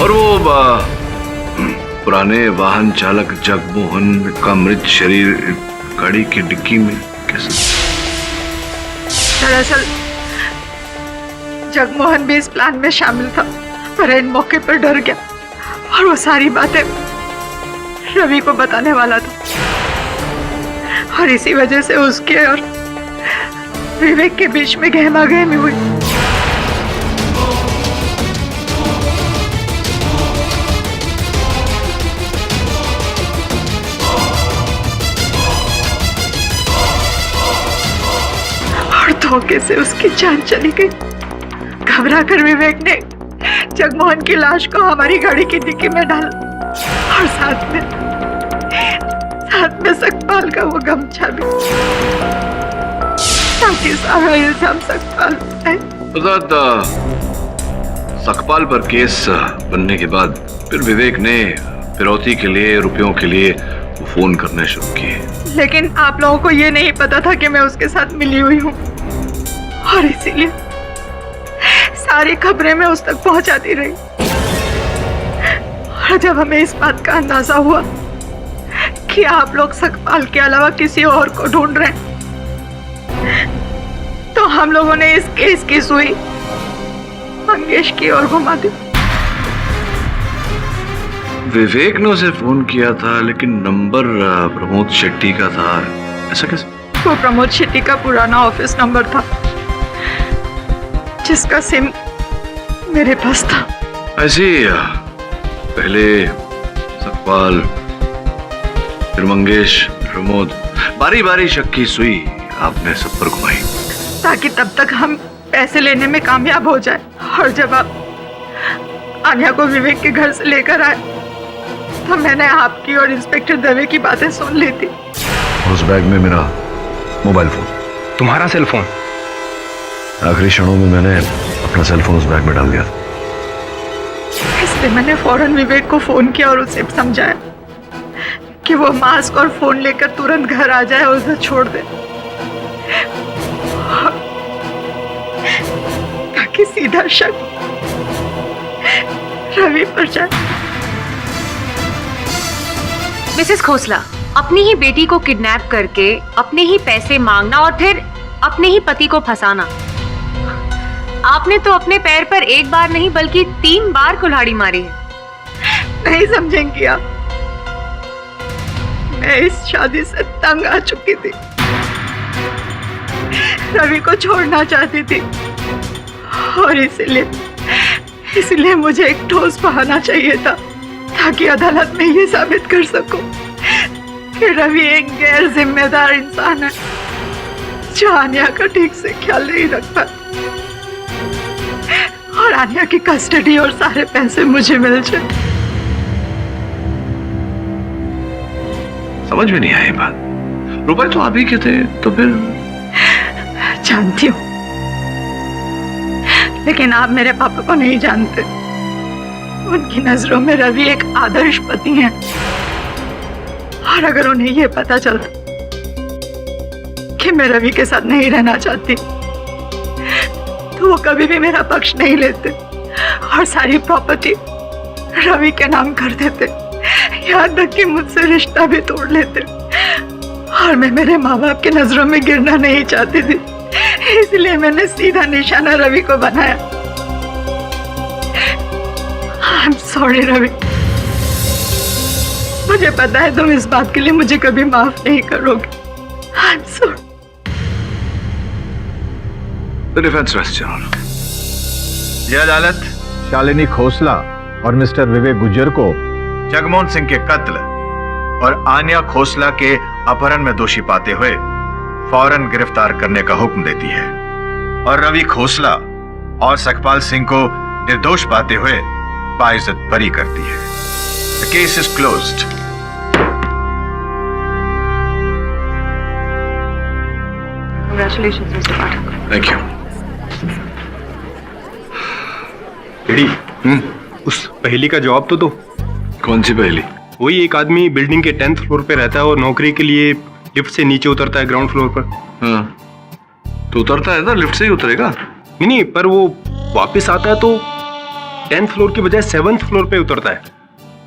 और वो पुराने वाहन चालक जगमोहन का मृत शरीर गाड़ी की डिक्की में कैसे? दरअसल जगमोहन भी इस प्लान में शामिल था, पर इन मौके पर डर गया और वो सारी बातें रवि को बताने वाला था, और इसी वजह से उसके और विवेक के बीच में गहमागहमी हुई। और धोखे से उसकी जान चली गई। घबरा कर विवेक ने जगमोहन की लाश को हमारी गाड़ी की डिक्की में डाला और साथ में सकपाल का वो गमछा भी, ताकि सारा इल्जाम सकपाल पे। सकपाल पर केस बनने के बाद फिर विवेक ने फिरौती के लिए, रुपयों के लिए फोन करने शुरू किए। लेकिन आप लोगों को ये नहीं पता था कि मैं उसके साथ मिली हुई हूँ, और इसीलिए सारी खबरें मैं उस तक पहुंचाती रही। और जब हमें इस बात का अंदाजा हुआ कि आप लोग सकपाल के अलावा किसी और को ढूंढ रहे हैं, तो हम लोगों ने इस केस की सुई मंगेश की ओर घुमा दी। विवेक ने उसे फोन किया था, लेकिन नंबर प्रमोद शेट्टी का था। ऐसा कैसे? वो प्रमोद शेट्टी का पुराना ऑफिस नंबर था, जिसका सिम मेरे पास था। ऐसे ही पहले सकपाल, फिर मंगेश, प्रमोद, बारी बारी शक की सुई आपने सब पर घुमाई, ताकि तब तक हम पैसे लेने में कामयाब हो जाए। और जब आप आन्या को विवेक के घर से लेकर आए तो मैंने आपकी और इंस्पेक्टर दवे की बातें सुन ली थी। उस बैग में मेरा मोबाइल फोन, तुम्हारा सेल फोन? आखिरी क्षणों में मैंने अपना सेल फोन उस बैग में डाल दिया था। इसलिए मैंने फौरन विवेक को फोन किया और उसे समझाया कि वो मास्क और फोन लेकर तुरंत घर आ जाए और उसे छोड़ दे, ताकि सीधा शक रवि पर जाए। मिसेस खोसला, अपनी ही बेटी को किडनैप करके अपने ही पैसे मांगना और फिर अपने ही पति को फंसाना, आपने तो अपने पैर पर एक बार नहीं बल्कि 3 बार कुल्हाड़ी मारी है। नहीं समझेंगी आप, मैं इस शादी से तंग आ चुकी थी, रवि को छोड़ना चाहती थी और इसलिए मुझे एक ठोस बहाना चाहिए था, ताकि अदालत में ये साबित कर सकूं कि रवि एक गैर जिम्मेदार इंसान है जो आन्या का ठीक से ख्याल नहीं रखता और आन्या की कस्टडी और सारे पैसे मुझे मिल जाए। समझ में नहीं आई बात। रुपए तो आप ही के थे, तो फिर? जानती हूँ, लेकिन आप मेरे पापा को नहीं जानते। उनकी नजरों में रवि एक आदर्श पति हैं, और अगर उन्हें यह पता चलता कि मैं रवि के साथ नहीं रहना चाहती तो वो कभी भी मेरा पक्ष नहीं लेते और सारी प्रॉपर्टी रवि के नाम कर देते, यहाँ तक कि मुझसे रिश्ता भी तोड़ लेते। और मैं मेरे माँ बाप के नजरों में गिरना नहीं चाहती थी, इसलिए मैंने सीधा निशाना रवि को बनाया। I'm sorry रवि, मुझे पता है तुम इस बात के लिए मुझे कभी माफ नहीं करोगे। I'm sorry। The defense rests, Your Honor। यह अदालत शालिनी खोसला और मिस्टर विवेक गुज्जर को जगमोहन सिंह के कत्ल और आन्या खोसला के अपहरण में दोषी पाते हुए फौरन गिरफ्तार करने का हुक्म देती है और रवि खोसला और सकपाल सिंह को निर्दोष पाते हुए बाइज्जत बरी करती है। The case is closed। Congratulations, Mr. Pathak। Thank you। उस पहेली का जवाब तो दो। कौन सी पहेली? वही, एक आदमी बिल्डिंग के 10th फ्लोर पे रहता है और नौकरी के लिए लिफ्ट से नीचे उतरता है ग्राउंड फ्लोर पर। हाँ, तो उतरता है ना, लिफ्ट से ही उतरेगा। नहीं, पर वो वापस आता है तो 10th फ्लोर की बजाय 7th फ्लोर पे उतरता है।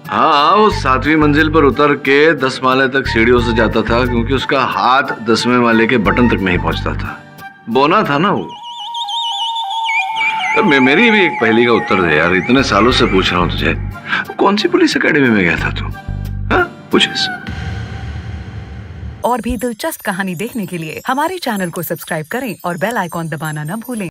हाँ, वो 7वीं मंजिल पर उतर के 10 माले तक सीढ़ियों से जाता था, क्योंकि उसका हाथ 10वें माले के बटन तक नहीं पहुंचता था। बोना था ना वो। मेरी भी एक पहेली का उत्तर दे यार, इतने सालों से पूछ रहा हूँ तुझे। कौन सी पुलिस एकेडमी में गया था तू? हाँ, पूछ। और भी दिलचस्प कहानी देखने के लिए हमारे चैनल को सब्सक्राइब करें और बेल आइकॉन दबाना न भूलें।